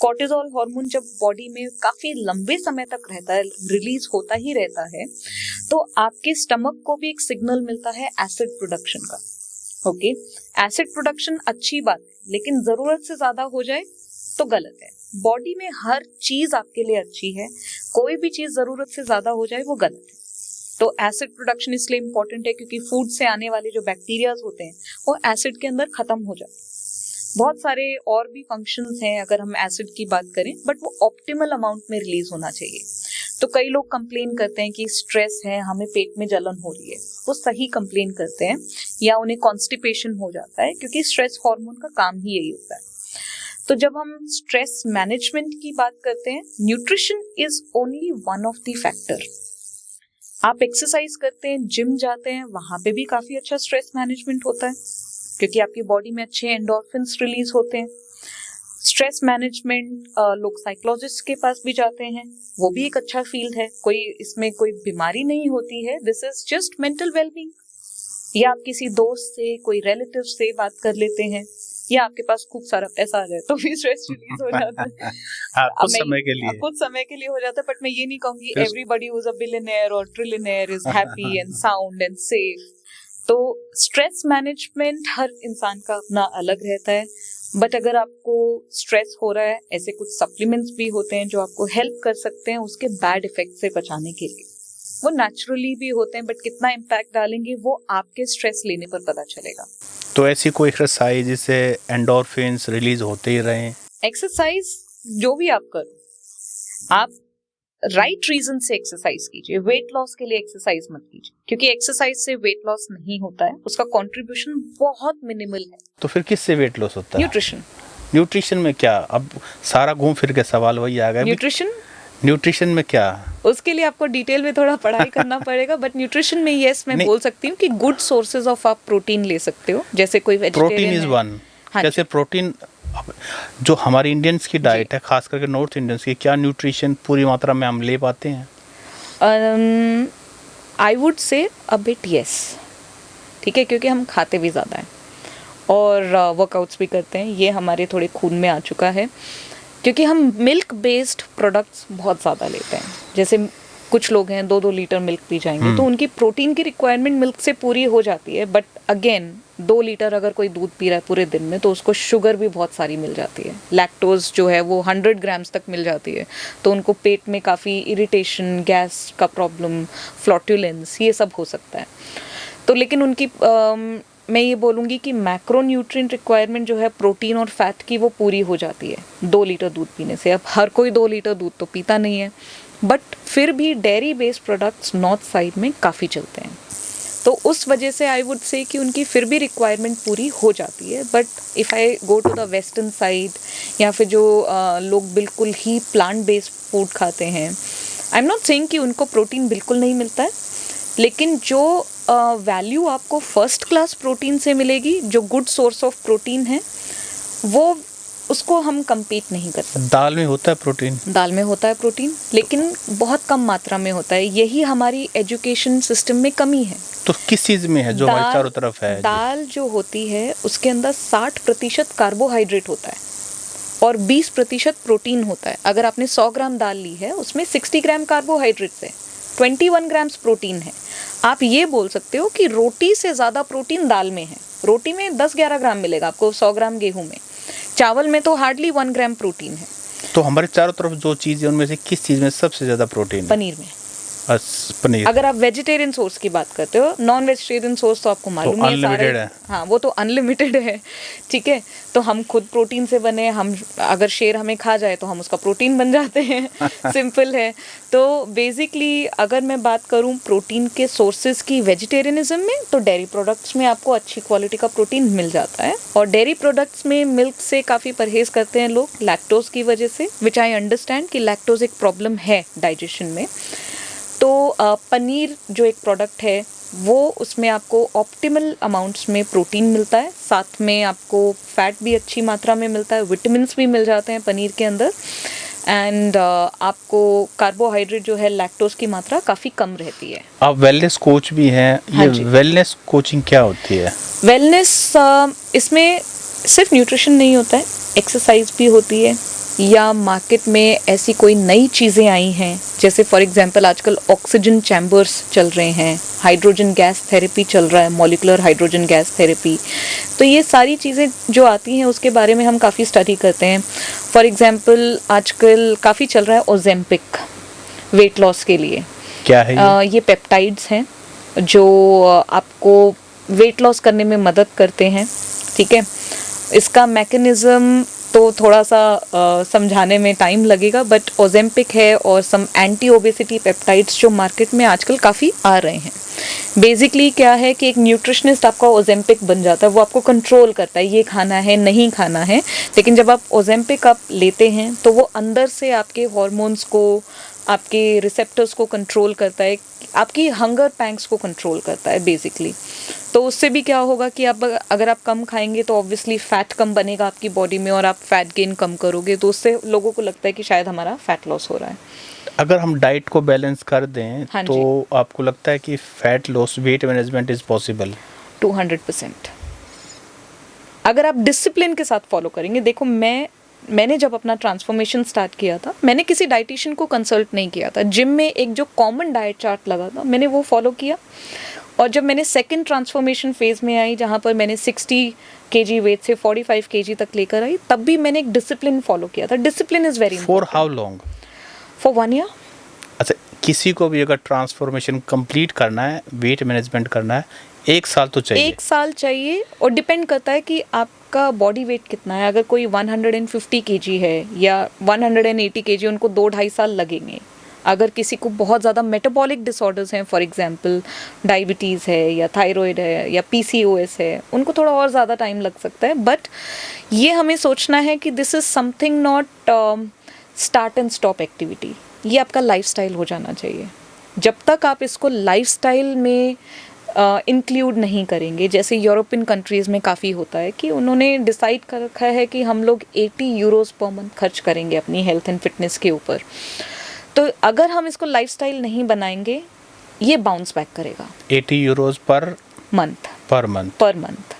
कॉर्टिसोल हार्मोन जब बॉडी में काफी लंबे समय तक रहता है, रिलीज होता ही रहता है, तो आपके स्टमक को भी एक सिग्नल मिलता है एसिड प्रोडक्शन का। ओके, एसिड प्रोडक्शन अच्छी बात है, लेकिन जरूरत से ज्यादा हो जाए तो गलत है। बॉडी में हर चीज आपके लिए अच्छी है, कोई भी चीज जरूरत से ज्यादा हो जाए वो गलत है। तो एसिड प्रोडक्शन इसलिए इंपॉर्टेंट है क्योंकि फूड से आने वाले जो बैक्टीरियाज होते हैं वो एसिड के अंदर खत्म हो जाते हैं। बहुत सारे और भी फंक्शंस हैं अगर हम एसिड की बात करें, बट वो ऑप्टिमल अमाउंट में रिलीज होना चाहिए। तो कई लोग कंप्लेन करते हैं कि स्ट्रेस है, हमें पेट में जलन हो रही है, वो सही कंप्लेन करते हैं, या उन्हें कॉन्स्टिपेशन हो जाता है, क्योंकि स्ट्रेस हार्मोन का काम ही यही होता है। तो जब हम स्ट्रेस मैनेजमेंट की बात करते हैं, nutrition is only one of the factor. आप एक्सरसाइज करते हैं, जिम जाते हैं, वहां पे भी काफी अच्छा स्ट्रेस मैनेजमेंट होता है, क्योंकि आपकी बॉडी में अच्छे एंडोर्फिन्स रिलीज होते हैं। स्ट्रेस मैनेजमेंट लोग साइकोलॉजिस्ट के पास भी जाते हैं, वो भी एक अच्छा फील्ड है। कोई इसमें कोई बीमारी नहीं होती है, this is just mental wellbeing. या आप किसी दोस्त से, कोई रिलेटिव से बात कर लेते हैं, या आपके पास खूब सारा पैसा आ जाए तो भी स्ट्रेस रिलीज हो जाता है। कुछ समय के लिए हो जाता है, बट मैं ये नहीं कहूंगी everybody who is a billionaire और trillionaire is happy and sound and safe. तो स्ट्रेस मैनेजमेंट हर इंसान का अपना अलग रहता है, बट अगर आपको स्ट्रेस हो रहा है, ऐसे कुछ सप्लीमेंट्स भी होते हैं जो आपको हेल्प कर सकते हैं उसके बैड इफेक्ट से बचाने के लिए। वो नेचुरली भी होते हैं, बट कितना इम्पैक्ट डालेंगे वो आपके स्ट्रेस लेने पर पता चलेगा। तो ऐसी कोई एक्सरसाइज जिससे एंडोर्फिन्स रिलीज होते ही रहें? एक्सरसाइज जो भी आप करो, आप राइट रीजन से एक्सरसाइज कीजिए। वेट लॉस के लिए एक्सरसाइज मत कीजिए, क्योंकि एक्सरसाइज से वेट लॉस नहीं होता है, उसका कंट्रीब्यूशन बहुत मिनिमल है। तो फिर किससे वेट लॉस होता है? न्यूट्रिशन में क्या? अब सारा घूम फिर के सवाल वही आ गया, न्यूट्रिशन में क्या? उसके लिए आपको डिटेल में थोड़ा पढ़ाई करना पड़ेगा, बट न्यूट्रिशन में यस मैं बोल सकती हूँ कि गुड सोर्सेज ऑफ आप प्रोटीन ले सकते हो, जैसे कोई वेजिटेरियन प्रोटीन इज वन। जैसे प्रोटीन जो हमारी इंडियंस की डाइट है, खास करके नॉर्थ इंडियंस की, क्या न्यूट्रिशन पूरी मात्रा में हम ले पाते हैं? आई वुड से अ बिट यस, ठीक है, क्योंकि हम खाते भी ज़्यादा हैं और वर्कआउट्स भी करते हैं, ये हमारे थोड़े खून में आ चुका है। क्योंकि हम मिल्क बेस्ड प्रोडक्ट्स बहुत ज़्यादा लेते हैं, जैसे कुछ लोग हैं 2-2 लीटर मिल्क पी जाएंगे, तो उनकी प्रोटीन की रिक्वायरमेंट मिल्क से पूरी हो जाती है, बट अगेन 2 लीटर अगर कोई दूध पी रहा है पूरे दिन में, तो उसको शुगर भी बहुत सारी मिल जाती है, लैक्टोज जो है वो 100 ग्राम्स तक मिल जाती है, तो उनको पेट में काफ़ी इरिटेशन, गैस का प्रॉब्लम, फ्लॉटुलेंस, ये सब हो सकता है। तो लेकिन उनकी मैं ये बोलूँगी कि मैक्रोन्यूट्रिएंट रिक्वायरमेंट जो है प्रोटीन और फैट की, वो पूरी हो जाती है 2 लीटर दूध पीने से। अब हर कोई 2 लीटर दूध तो पीता नहीं है, बट फिर भी dairy based products north side में काफ़ी चलते हैं, तो उस वजह से आई वुड से कि उनकी फिर भी रिक्वायरमेंट पूरी हो जाती है। But if I go to the western side, या फिर जो लोग बिल्कुल ही प्लांट बेस्ड फूड खाते हैं, आई एम नॉट सेइंग कि उनको प्रोटीन बिल्कुल नहीं मिलता है, लेकिन जो वैल्यू आपको फर्स्ट क्लास प्रोटीन से मिलेगी, जो गुड सोर्स ऑफ प्रोटीन है, वो उसको हम compete नहीं कर सकते। दाल में होता है प्रोटीन? दाल में होता है प्रोटीन, लेकिन बहुत कम मात्रा में होता है। यही हमारी एजुकेशन सिस्टम में कमी है। तो किस चीज़ में है जो हमारे चारों तरफ है? दाल जो होती है उसके अंदर 60% कार्बोहाइड्रेट होता है और 20% प्रोटीन होता है। अगर आपने 100 ग्राम दाल ली है, उसमें 60 ग्राम कार्बोहाइड्रेट्स है, 21 ग्राम्स प्रोटीन है। आप ये बोल सकते हो कि रोटी से ज़्यादा प्रोटीन दाल में है। रोटी में 10-11 ग्राम मिलेगा आपको 100 ग्राम गेहूं में, चावल में तो हार्डली 1 ग्राम प्रोटीन है। तो हमारे चारों तरफ जो चीज़ है उनमें से किस चीज़ में सबसे ज़्यादा प्रोटीन है? पनीर में। पनीर। अगर आप वेजिटेरियन सोर्स की बात करते हो, नॉन वेजिटेरियन सोर्स तो आपको मालूम ही है, हाँ वो तो अनलिमिटेड है, ठीक है। तो हम खुद प्रोटीन से बने, हम अगर शेर हमें खा जाए तो हम उसका प्रोटीन बन जाते हैं सिंपल है। तो बेसिकली अगर मैं बात करूँ प्रोटीन के सोर्सेज की वेजिटेरियनिज्म में, तो डेयरी प्रोडक्ट्स में आपको अच्छी क्वालिटी का प्रोटीन मिल जाता है, और डेयरी प्रोडक्ट्स में मिल्क से काफ़ी परहेज करते हैं लोग लैक्टोज की वजह से, विच आई अंडरस्टैंड कि लैक्टोज एक प्रॉब्लम है डाइजेशन में। तो पनीर जो एक प्रोडक्ट है, वो उसमें आपको ऑप्टिमल अमाउंट्स में प्रोटीन मिलता है, साथ में आपको फैट भी अच्छी मात्रा में मिलता है, विटामिन्स भी मिल जाते हैं पनीर के अंदर, एंड आपको कार्बोहाइड्रेट जो है, लैक्टोज की मात्रा काफ़ी कम रहती है। आप वेलनेस कोच भी हैं, हाँ ये जी। वेलनेस कोचिंग क्या होती है? वेलनेस इसमें सिर्फ न्यूट्रिशन नहीं होता है, एक्सरसाइज भी होती है, या मार्केट में ऐसी कोई नई चीज़ें आई हैं, जैसे फॉर एग्जांपल आजकल ऑक्सीजन चैम्बर्स चल रहे हैं, हाइड्रोजन गैस थेरेपी चल रहा है, मॉलिक्यूलर हाइड्रोजन गैस थेरेपी। तो ये सारी चीज़ें जो आती हैं उसके बारे में हम काफ़ी स्टडी करते हैं। फॉर एग्जांपल आजकल काफ़ी चल रहा है ओजेम्पिक, वेट लॉस के लिए। क्या है ये? ये पेप्टाइड्स हैं जो आपको वेट लॉस करने में मदद करते हैं, ठीक है। इसका मैकेनिज्म तो थोड़ा सा समझाने में टाइम लगेगा, बट ओजेम्पिक है और सम एंटी ओबेसिटी पेप्टाइड्स जो मार्केट में आजकल काफ़ी आ रहे हैं। बेसिकली क्या है कि एक न्यूट्रिशनिस्ट आपका ओजेम्पिक बन जाता है, वो आपको कंट्रोल करता है, ये खाना है नहीं खाना है। लेकिन जब आप ओजेम्पिक आप लेते हैं तो वो अंदर से आपके हॉर्मोन्स को, आपके रिसेप्टर्स को कंट्रोल करता है, आपकी हंगर पैंग्स को कंट्रोल करता है बेसिकली। तो उससे भी क्या होगा कि आप अगर आप कम खाएंगे तो ऑब्वियसली फैट कम बनेगा आपकी बॉडी में, और आप फैट गेन कम करोगे, तो उससे लोगों को लगता है कि शायद हमारा फैट लॉस हो रहा है। अगर हम डाइट को बैलेंस कर दें हाँ जी। तो आपको लगता है कि fat loss, weight management is possible? 200%। अगर आप डिसिप्लिन के साथ फॉलो करेंगे। देखो, मैंने जब अपना ट्रांसफॉर्मेशन स्टार्ट किया था, मैंने किसी डाइटिशियन को कंसल्ट नहीं किया था। जिम में एक जो कॉमन डाइट चार्ट लगा था, मैंने वो फॉलो किया। और जब मैंने सेकंड ट्रांसफॉर्मेशन फेज़ में आई, जहाँ पर मैंने 60 kg वेट से 45 kg तक लेकर आई, तब भी मैंने एक डिसिप्लिन फॉलो किया था। Discipline is very for how long? For 1 year। अच्छा, किसी को भी अगर ट्रांसफॉर्मेशन कंप्लीट करना है, वेट मैनेजमेंट करना है, 1 साल तो चाहिए। 1 साल चाहिए, और डिपेंड करता है कि आपका बॉडी वेट कितना है। अगर कोई 150 kg है या 180 kg, उनको 2-2.5 साल लगेंगे। अगर किसी को बहुत ज़्यादा मेटाबॉलिक डिसऑर्डर्स हैं, फॉर एग्जांपल डायबिटीज़ है या थायराइड है या PCOS है, उनको थोड़ा और ज़्यादा टाइम लग सकता है। बट ये हमें सोचना है कि this is something not start and stop activity. ये आपका लाइफस्टाइल हो जाना चाहिए। जब तक आप इसको लाइफस्टाइल में इंक्लूड नहीं करेंगे, जैसे यूरोपियन कंट्रीज़ में काफ़ी होता है कि उन्होंने डिसाइड कर रखा है कि हम लोग 80 यूरोज़ पर मंथ खर्च करेंगे अपनी हेल्थ एंड फिटनेस के ऊपर। तो अगर हम इसको लाइफस्टाइल नहीं बनाएंगे, ये बाउंस बैक करेगा। 80 यूरोज पर मंथ,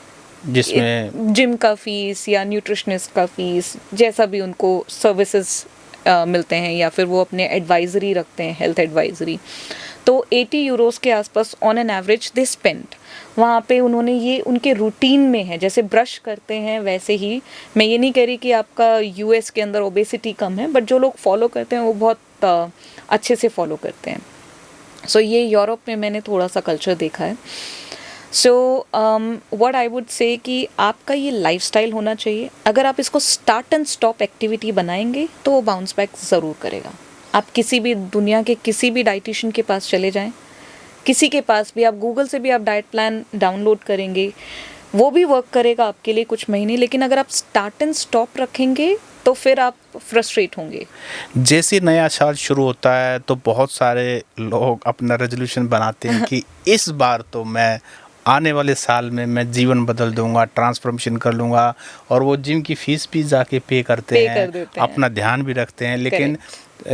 जिसमें जिम का फीस या न्यूट्रिशनिस्ट का फीस, जैसा भी उनको सर्विसेज मिलते हैं, या फिर वो अपने एडवाइजरी रखते हैं, हेल्थ एडवाइजरी। तो 80 यूरोज के आसपास on an average they spend. वहाँ पे उन्होंने, ये उनके रूटीन में है, जैसे ब्रश करते हैं वैसे ही। मैं ये नहीं कह रही कि आपका US के अंदर ओबेसिटी कम है, बट जो लोग फॉलो करते हैं वो बहुत अच्छे से फॉलो करते हैं। सो ये यूरोप में मैंने थोड़ा सा कल्चर देखा है। So what I would say कि आपका ये लाइफस्टाइल होना चाहिए। अगर आप इसको स्टार्ट एंड स्टॉप एक्टिविटी बनाएंगे तो वो बाउंस बैक ज़रूर करेगा। आप किसी भी दुनिया के किसी भी डाइटिशियन के पास चले जाएं, किसी के पास भी, आप गूगल से भी आप डाइट प्लान डाउनलोड करेंगे, वो भी वर्क करेगा आपके लिए कुछ महीने। लेकिन अगर आप स्टार्ट एंड स्टॉप रखेंगे तो फिर आप फ्रस्ट्रेट होंगे। जैसे नया साल शुरू होता है तो बहुत सारे लोग अपना रेजोल्यूशन बनाते हैं कि इस बार तो मैं आने वाले साल में मैं जीवन बदल दूंगा, ट्रांसफॉर्मेशन कर लूँगा, और वो जिम की फीस भी जाके पे करते हैं, अपना ध्यान भी रखते हैं। लेकिन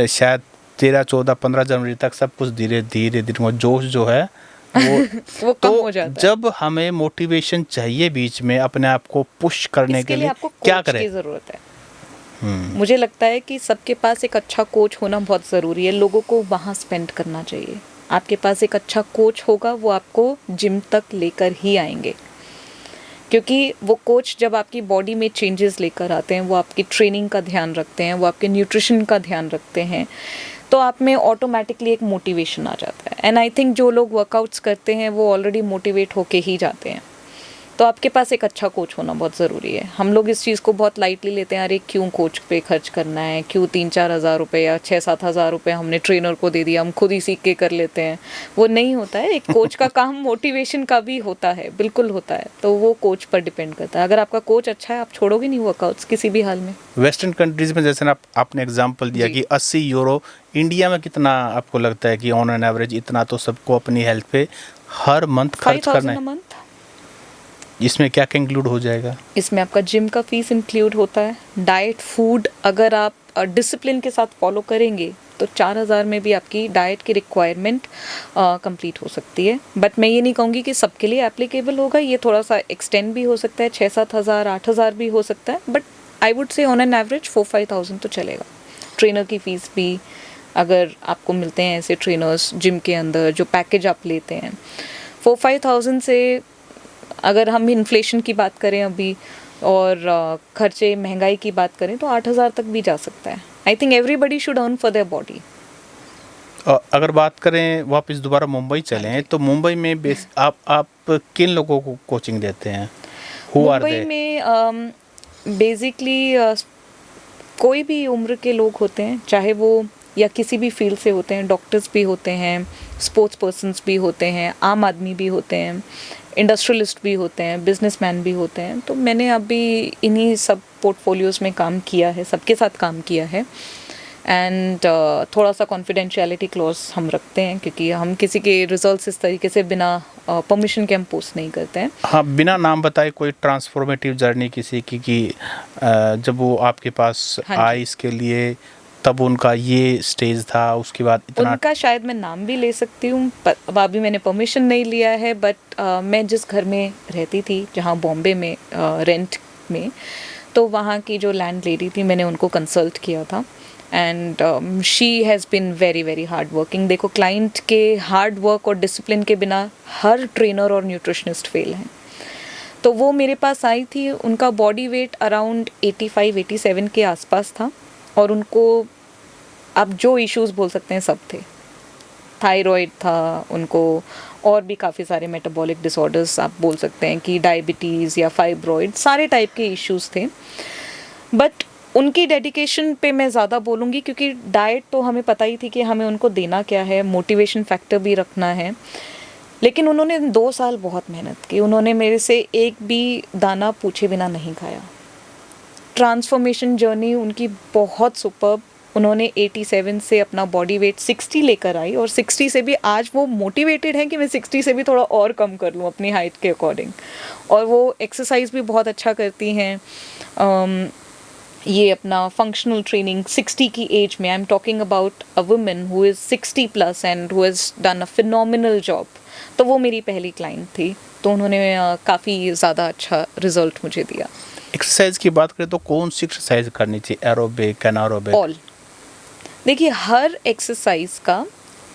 शायद 13, 14, 15 जनवरी तक सब कुछ धीरे धीरे वो जोश जो है वो कम हो जाता है। जब हमें मोटिवेशन चाहिए बीच में अपने आप को पुश करने के लिए क्या करें? की ज़रूरत है। मुझे लगता है कि सबके पास एक अच्छा कोच होना बहुत ज़रूरी है। लोगों को वहाँ स्पेंड करना चाहिए। आपके पास एक अच्छा कोच होगा, वो आपको जिम तक लेकर ही आएंगे, क्योंकि वो कोच जब आपकी बॉडी में चेंजेस लेकर आते हैं, वो आपकी ट्रेनिंग का ध्यान रखते हैं, वो आपके न्यूट्रिशन का ध्यान रखते हैं, तो आप में ऑटोमेटिकली एक मोटिवेशन आ जाता है। एंड आई थिंक जो लोग वर्कआउट्स करते हैं वो ऑलरेडी मोटिवेट होके ही जाते हैं। तो आपके पास एक अच्छा कोच होना बहुत ज़रूरी है। हम लोग इस चीज़ को बहुत लाइटली लेते हैं, अरे क्यों कोच पे खर्च करना है, क्यों 3-4 हज़ार रुपये या 6-7 हज़ार रुपये हमने ट्रेनर को दे दिया, हम खुद ही सीख के कर लेते हैं। वो नहीं होता है। एक कोच का काम मोटिवेशन का भी होता है, बिल्कुल होता है। तो वो कोच पर डिपेंड करता है। अगर आपका कोच अच्छा है, आप छोड़ोगे नहीं वर्कआउट्स किसी भी हाल में। वेस्टर्न कंट्रीज़ में जैसे आपने एग्जांपल दिया कि 80 यूरो, इंडिया में कितना आपको लगता है कि ऑन एन एवरेज इतना तो सबको अपनी हेल्थ पे हर मंथ खर्च करना है? इसमें क्या क्या इंक्लूड हो जाएगा? इसमें आपका जिम का फीस इंक्लूड होता है, डाइट फूड अगर आप डिसिप्लिन के साथ फॉलो करेंगे तो 4,000 में भी आपकी डाइट की रिक्वायरमेंट कंप्लीट हो सकती है। बट मैं ये नहीं कहूँगी कि सबके लिए एप्लीकेबल होगा, ये थोड़ा सा एक्सटेंड भी हो सकता है, 6-7 हज़ार 8,000 भी हो सकता है, बट आई वुड से ऑन एन एवरेज 4-5,000 तो चलेगा। ट्रेनर की फ़ीस भी अगर आपको मिलते हैं ऐसे ट्रेनर्स जिम के अंदर जो पैकेज आप लेते हैं, 4-5,000 से अगर हम इन्फ्लेशन की बात करें अभी और खर्चे महंगाई की बात करें तो 8,000 तक भी जा सकता है। I think everybody should earn for their body. अगर बात करें वापस दोबारा मुंबई चलें तो मुंबई में आप किन लोगों को कोचिंग देते हैं? Who are Mumbai they? में बेसिकली कोई भी उम्र के लोग होते हैं, चाहे वो या किसी भी फील्ड से होते हैं, डॉक्टर्स भी होते हैं, स्पोर्ट्स पर्सन्स भी होते हैं, आम आदमी भी होते हैं, इंडस्ट्रियलिस्ट भी होते हैं, बिजनेसमैन भी होते हैं। तो मैंने अभी इन्हीं सब पोर्टफोलियोज़ में काम किया है, सबके साथ काम किया है। एंड थोड़ा सा कॉन्फिडेंशियलिटी क्लॉज हम रखते हैं क्योंकि हम किसी के रिजल्ट्स इस तरीके से बिना परमिशन के हम पोस्ट नहीं करते हैं। हाँ, बिना नाम बताए कोई ट्रांसफॉर्मेटिव जर्नी किसी की जब वो आपके पास हाँ जी। आए इसके लिए तब उनका ये स्टेज था, उसके बाद इतना उनका शायद मैं नाम भी ले सकती हूँ, पर अब अभी मैंने परमिशन नहीं लिया है। बट मैं जिस घर में रहती थी, जहाँ बॉम्बे में रेंट में, तो वहाँ की जो लैंड लेडी थी मैंने उनको कंसल्ट किया था and she has been very very hard working. देखो, क्लाइंट के हार्ड वर्क और डिसिप्लिन के बिना हर ट्रेनर और न्यूट्रिशनिस्ट फेल हैं। तो वो मेरे पास आई थी, उनका बॉडी वेट अराउंड 85-87 के आसपास था और उनको आप जो इश्यूज़ बोल सकते हैं सब थे। थायराइड था उनको और भी काफ़ी सारे मेटाबॉलिक डिसऑर्डर्स आप बोल सकते हैं कि डायबिटीज़ या फाइब्रॉइड, सारे टाइप के इश्यूज़ थे। बट उनकी डेडिकेशन पे मैं ज़्यादा बोलूँगी क्योंकि डाइट तो हमें पता ही थी कि हमें उनको देना क्या है, मोटिवेशन फैक्टर भी रखना है। लेकिन उन्होंने 2 साल बहुत मेहनत की, उन्होंने मेरे से एक भी दाना पूछे बिना नहीं खाया। ट्रांसफॉर्मेशन जर्नी उनकी बहुत सुपर्ब। उन्होंने 87 से अपना बॉडी वेट 60 लेकर आई और 60 से भी आज वो मोटिवेटेड हैं कि मैं 60 से भी थोड़ा और कम कर लूँ अपनी हाइट के अकॉर्डिंग। और वो एक्सरसाइज भी बहुत अच्छा करती हैं। ये अपना फंक्शनल ट्रेनिंग 60 की एज में, I am talking about a woman who is 60+ and who has done a phenomenal job. तो वो मेरी पहली क्लाइंट थी, तो उन्होंने काफ़ी ज़्यादा अच्छा रिजल्ट मुझे दिया। एक्सरसाइज की बात करें तो कौन सी एक्सरसाइज करनी चाहिए? Aerobic, anaerobic? ऑल। देखिए, हर एक्सरसाइज का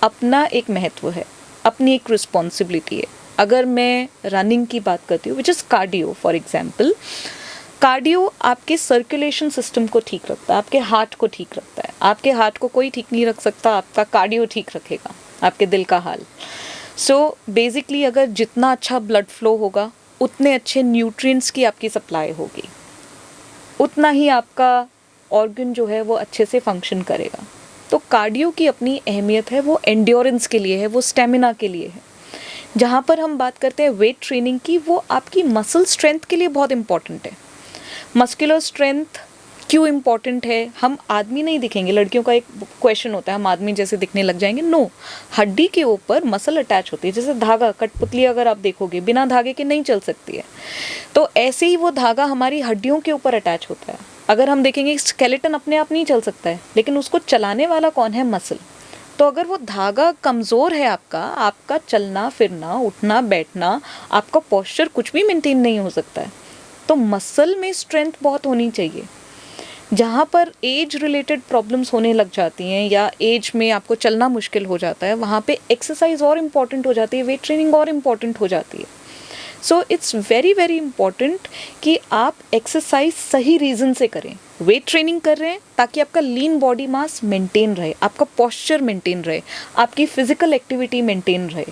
अपना एक महत्व है, अपनी एक रिस्पॉन्सिबिलिटी है। अगर मैं रनिंग की बात करती हूँ, which is cardio for example, cardio आपके सर्कुलेशन सिस्टम को ठीक रखता है, आपके हार्ट को ठीक रखता है। आपके हार्ट को कोई ठीक नहीं रख सकता, आपका कार्डियो ठीक रखेगा आपके दिल का हाल। सो बेसिकली अगर जितना अच्छा ब्लड फ्लो होगा उतने अच्छे न्यूट्रिएंट्स की आपकी सप्लाई होगी, उतना ही आपका ऑर्गन जो है वो अच्छे से फंक्शन करेगा। तो कार्डियो की अपनी अहमियत है, वो एंड्योरेंस के लिए है, वो स्टेमिना के लिए है। जहाँ पर हम बात करते हैं वेट ट्रेनिंग की, वो आपकी मसल स्ट्रेंथ के लिए बहुत इंपॉर्टेंट है। मस्कुलर स्ट्रेंथ क्यों इम्पॉर्टेंट है? हम आदमी नहीं दिखेंगे, लड़कियों का एक क्वेश्चन होता है हम आदमी जैसे दिखने लग जाएंगे। नो, हड्डी के ऊपर मसल अटैच होती है, जैसे धागा, कठपुतली अगर आप देखोगे बिना धागे के नहीं चल सकती है, तो ऐसे ही वो धागा हमारी हड्डियों के ऊपर अटैच होता है। अगर हम देखेंगे स्केलेटन अपने आप नहीं चल सकता है, लेकिन उसको चलाने वाला कौन है? मसल। तो अगर वो धागा कमज़ोर है आपका चलना फिरना, उठना बैठना, आपका पोस्चर कुछ भी मेंटेन नहीं हो सकता है। तो मसल में स्ट्रेंथ बहुत होनी चाहिए। जहाँ पर एज रिलेटेड प्रॉब्लम्स होने लग जाती हैं या एज में आपको चलना मुश्किल हो जाता है, वहाँ पे एक्सरसाइज और इम्पॉर्टेंट हो जाती है, वेट ट्रेनिंग और इम्पॉर्टेंट हो जाती है। So it's very very important कि आप एक्सरसाइज सही रीज़न से करें। वेट ट्रेनिंग कर रहे हैं ताकि आपका लीन बॉडी मास मेंटेन रहे, आपका पोस्चर मेंटेन रहे, आपकी फिजिकल एक्टिविटी मेंटेन रहे।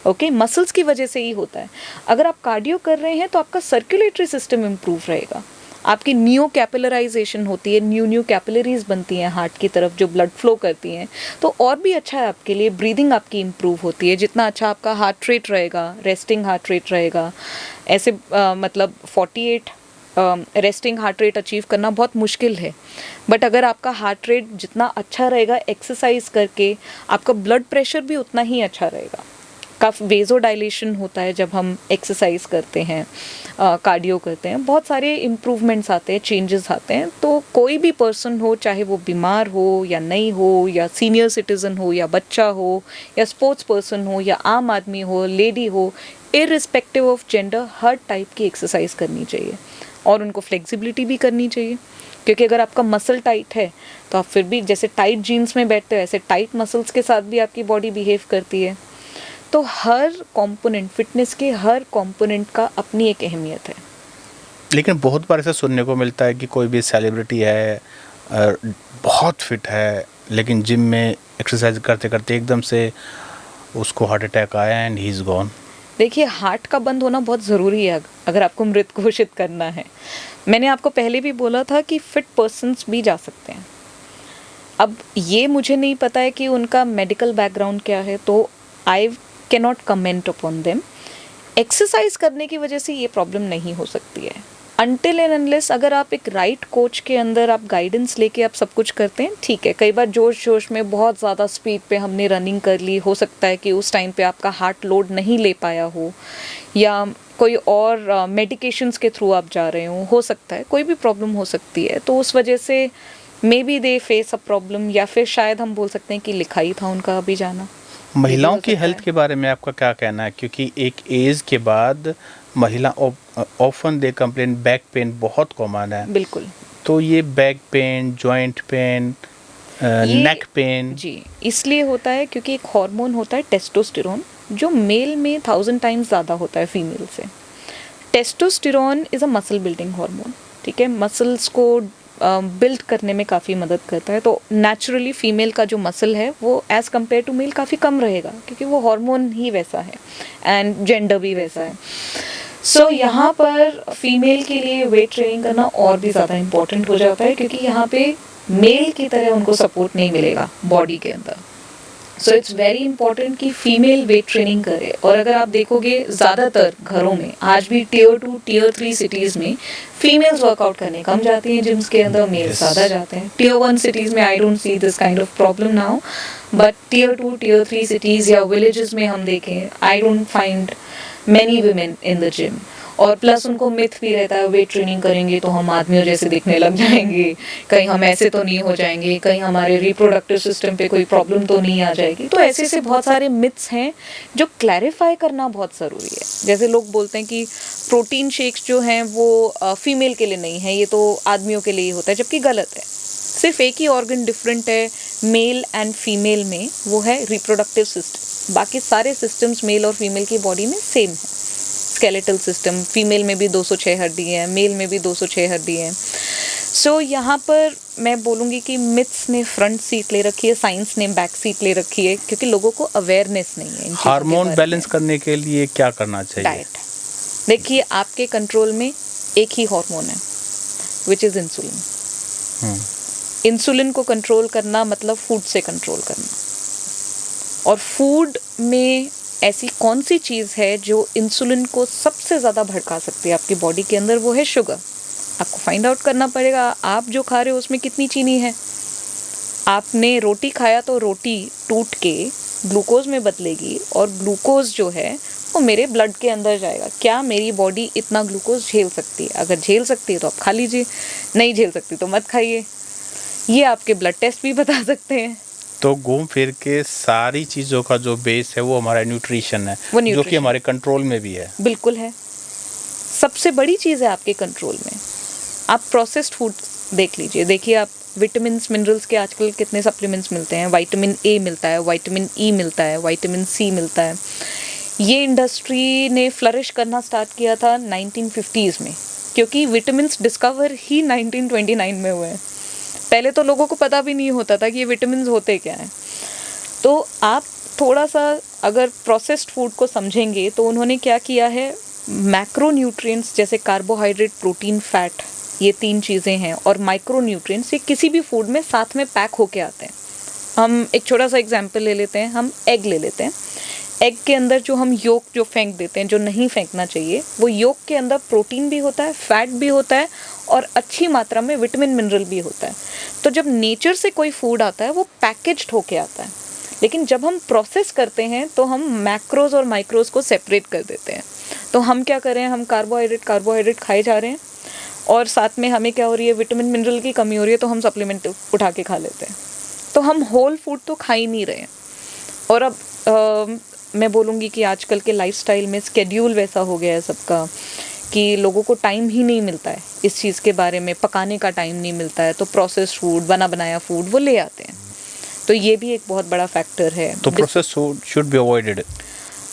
ओके, मसल्स की वजह से ही होता है। अगर आप कार्डियो कर रहे हैं तो आपका सर्कुलेटरी सिस्टम इम्प्रूव रहेगा, आपकी न्यू कैपिलराइजेशन होती है, न्यू कैपिलरीज बनती हैं हार्ट की तरफ जो ब्लड फ्लो करती हैं, तो और भी अच्छा है आपके लिए। ब्रीदिंग आपकी इम्प्रूव होती है, जितना अच्छा आपका हार्ट रेट रहेगा, रेस्टिंग हार्ट रेट रहेगा। ऐसे मतलब 48 रेस्टिंग हार्ट रेट अचीव करना बहुत मुश्किल है, बट अगर आपका हार्ट रेट जितना अच्छा रहेगा एक्सरसाइज करके, आपका ब्लड प्रेशर भी उतना ही अच्छा रहेगा। काफ़ी वेज़ोडाइलेशन होता है जब हम एक्सरसाइज करते हैं, कार्डियो करते हैं, बहुत सारे इम्प्रूवमेंट्स आते हैं, चेंजेस आते हैं। तो कोई भी पर्सन हो, चाहे वो बीमार हो या नहीं हो, या सीनियर सिटीज़न हो या बच्चा हो, या स्पोर्ट्स पर्सन हो या आम आदमी हो, लेडी हो, irrespective of gender, her type की एक्सरसाइज करनी चाहिए और उनको फ्लेक्सिबिलिटी भी करनी चाहिए। क्योंकि अगर आपका मसल टाइट है तो आप फिर भी जैसे टाइट जीन्स में बैठते हो, ऐसे टाइट मसल्स के साथ भी आपकी बॉडी बिहेव करती है। तो हर कंपोनेंट, फिटनेस के हर कंपोनेंट का अपनी एक अहमियत है। लेकिन बहुत बार ऐसा सुनने को मिलता है कि कोई भी सेलिब्रिटी है, बहुत फिट है, लेकिन जिम में एक्सरसाइज करते करते एकदम से उसको हार्ट अटैक आया एंड ही इज़ गॉन। देखिए, हार्ट का बंद होना बहुत ज़रूरी है अगर आपको मृत घोषित करना है। मैंने आपको पहले भी बोला था कि फिट पर्सन्स भी जा सकते हैं। अब ये मुझे नहीं पता है कि उनका मेडिकल बैकग्राउंड क्या है, तो I can not comment upon them. Exercise करने की वजह से ये प्रॉब्लम नहीं हो सकती है अनटिल एंड अनलेस अगर आप एक राइट कोच के अंदर आप गाइडेंस लेके आप सब कुछ करते हैं। ठीक है, कई बार जोश जोश में बहुत ज़्यादा स्पीड पे हमने रनिंग कर ली, हो सकता है कि उस टाइम पे आपका हार्ट लोड नहीं ले पाया हो, या कोई और मेडिकेशंस के थ्रू आप जा रहे हो सकता है, कोई भी प्रॉब्लम हो सकती है। तो उस वजह से may be they face a problem, या फिर शायद हम बोल सकते हैं कि लिखाई था उनका अभी जाना। महिलाओं की हेल्थ के बारे में आपका क्या कहना है? क्योंकि एक एज के बाद महिला often they complain back pain बहुत कॉमन है। बिल्कुल। तो ये back pain, joint pain, neck pain जी इसलिए होता है क्योंकि एक हार्मोन होता है टेस्टोस्टेरोन, जो मेल में 1000 टाइम्स ज़्यादा होता है फीमेल से। Testosterone is a muscle building hormone, ठीक है, मसल्स को बिल्ड करने में काफ़ी मदद करता है। तो नेचुरली फीमेल का जो मसल है वो एज़ कम्पेयर टू मेल काफ़ी कम रहेगा, क्योंकि वो हार्मोन ही वैसा है एंड जेंडर भी वैसा है। सो यहाँ पर फीमेल के लिए वेट ट्रेनिंग करना और भी ज़्यादा इम्पोर्टेंट हो जाता है, क्योंकि यहाँ पे मेल की तरह उनको सपोर्ट नहीं मिलेगा बॉडी के अंदर। सो इट्स वेरी इंपॉर्टेंट कि फीमेल वेट ट्रेनिंग करे। और अगर आप देखोगे ज़्यादातर घरों में आज भी टियर 2 टियर 3 सिटीज़ में फीमेल्स वर्कआउट करने कम जाती हैं जिम्स के अंदर, मेल ज़्यादा जाते हैं। टियर 1 सिटीज़ में I don't see this kind of problem now, but tier 2 tier 3 cities या विलेजेस में हम देखें, I don't find many women in the gym. और प्लस उनको मिथ भी रहता है वेट ट्रेनिंग करेंगे तो हम आदमियों जैसे दिखने लग जाएंगे, कहीं हम ऐसे तो नहीं हो जाएंगे, कहीं हमारे रिप्रोडक्टिव सिस्टम पे कोई प्रॉब्लम तो नहीं आ जाएगी। तो ऐसे से बहुत सारे मिथ्स हैं जो क्लैरिफाई करना बहुत ज़रूरी है। जैसे लोग बोलते हैं कि प्रोटीन शेक्स जो हैं वो फीमेल के लिए नहीं है, ये तो आदमियों के लिए ही होता है, जबकि गलत है। सिर्फ एक ही ऑर्गन डिफरेंट है मेल एंड फीमेल में, वो है रिप्रोडक्टिव सिस्टम। बाकी सारे सिस्टम्स मेल और फीमेल की बॉडी में सेम है। स्केलेटल सिस्टम, फीमेल में भी 206 हड्डी हैं, मेल में भी 206 हड्डी हैं। सो यहाँ पर मैं बोलूँगी कि मिथ्स ने फ्रंट सीट ले रखी है, साइंस ने बैक सीट ले रखी है, क्योंकि लोगों को अवेयरनेस नहीं है। हार्मोन बैलेंस करने के लिए क्या करना चाहिए? डाइट। देखिए, आपके कंट्रोल में एक ही हार्मोन है विच इज़ इंसुलिन। इंसुलिन को कंट्रोल करना मतलब फूड से कंट्रोल करना। और फूड में ऐसी कौन सी चीज़ है जो इंसुलिन को सबसे ज़्यादा भड़का सकती है आपकी बॉडी के अंदर? वो है शुगर। आपको फाइंड आउट करना पड़ेगा आप जो खा रहे हो उसमें कितनी चीनी है। आपने रोटी खाया तो रोटी टूट के ग्लूकोज में बदलेगी, और ग्लूकोज जो है वो मेरे ब्लड के अंदर जाएगा। क्या मेरी बॉडी इतना ग्लूकोज झेल सकती है? अगर झेल सकती है तो आप खा लीजिए, नहीं झेल सकती तो मत खाइए। ये आपके ब्लड टेस्ट भी बता सकते हैं। तो घूम फिर के सारी चीज़ों का जो बेस है वो हमारा न्यूट्रिशन है, जो कि हमारे कंट्रोल में भी है। बिल्कुल है, सबसे बड़ी चीज़ है आपके कंट्रोल में। आप प्रोसेस्ड फूड देख लीजिए, देखिए आप विटामिन मिनरल्स के आजकल कितने सप्लीमेंट्स मिलते हैं। विटामिन ए मिलता है, विटामिन ई मिलता है, विटामिन सी मिलता है। ये इंडस्ट्री ने फ्लरिश करना स्टार्ट किया था 1950s में, क्योंकि विटामिन डिस्कवर ही 1929 में हुए हैं। पहले तो लोगों को पता भी नहीं होता था कि ये विटामिन होते क्या हैं। तो आप थोड़ा सा अगर प्रोसेस्ड फूड को समझेंगे तो उन्होंने क्या किया है, मैक्रो न्यूट्रिएंट्स जैसे कार्बोहाइड्रेट, प्रोटीन, फैट, ये 3 चीज़ें हैं, और माइक्रो न्यूट्रिएंट्स ये किसी भी फूड में साथ में पैक होके आते हैं। हम एक छोटा सा एग्जांपल ले लेते हैं, हम एग ले लेते हैं। एग के अंदर जो हम योक जो फेंक देते हैं, जो नहीं फेंकना चाहिए, वो योक के अंदर प्रोटीन भी होता है, फैट भी होता है, और अच्छी मात्रा में विटामिन मिनरल भी होता है। तो जब नेचर से कोई फूड आता है वो पैकेज्ड होके आता है। लेकिन जब हम प्रोसेस करते हैं तो हम मैक्रोज और माइक्रोज को सेपरेट कर देते हैं। तो हम क्या करें, हम कार्बोहाइड्रेट खाए जा रहे हैं और साथ में हमें क्या हो रही है, विटामिन मिनरल की कमी हो रही है, तो हम सप्लीमेंट उठा के खा लेते हैं। तो हम होल फूड तो खा ही नहीं रहे हैं। और अब मैं बोलूँगी कि आजकल के लाइफस्टाइल में स्केड्यूल वैसा हो गया है सबका कि लोगों को टाइम ही नहीं मिलता है इस चीज़ के बारे में, पकाने का टाइम नहीं मिलता है, तो प्रोसेस्ड फूड, बना बनाया फूड वो ले आते हैं। तो ये भी एक बहुत बड़ा फैक्टर है। तो processed food should be avoided.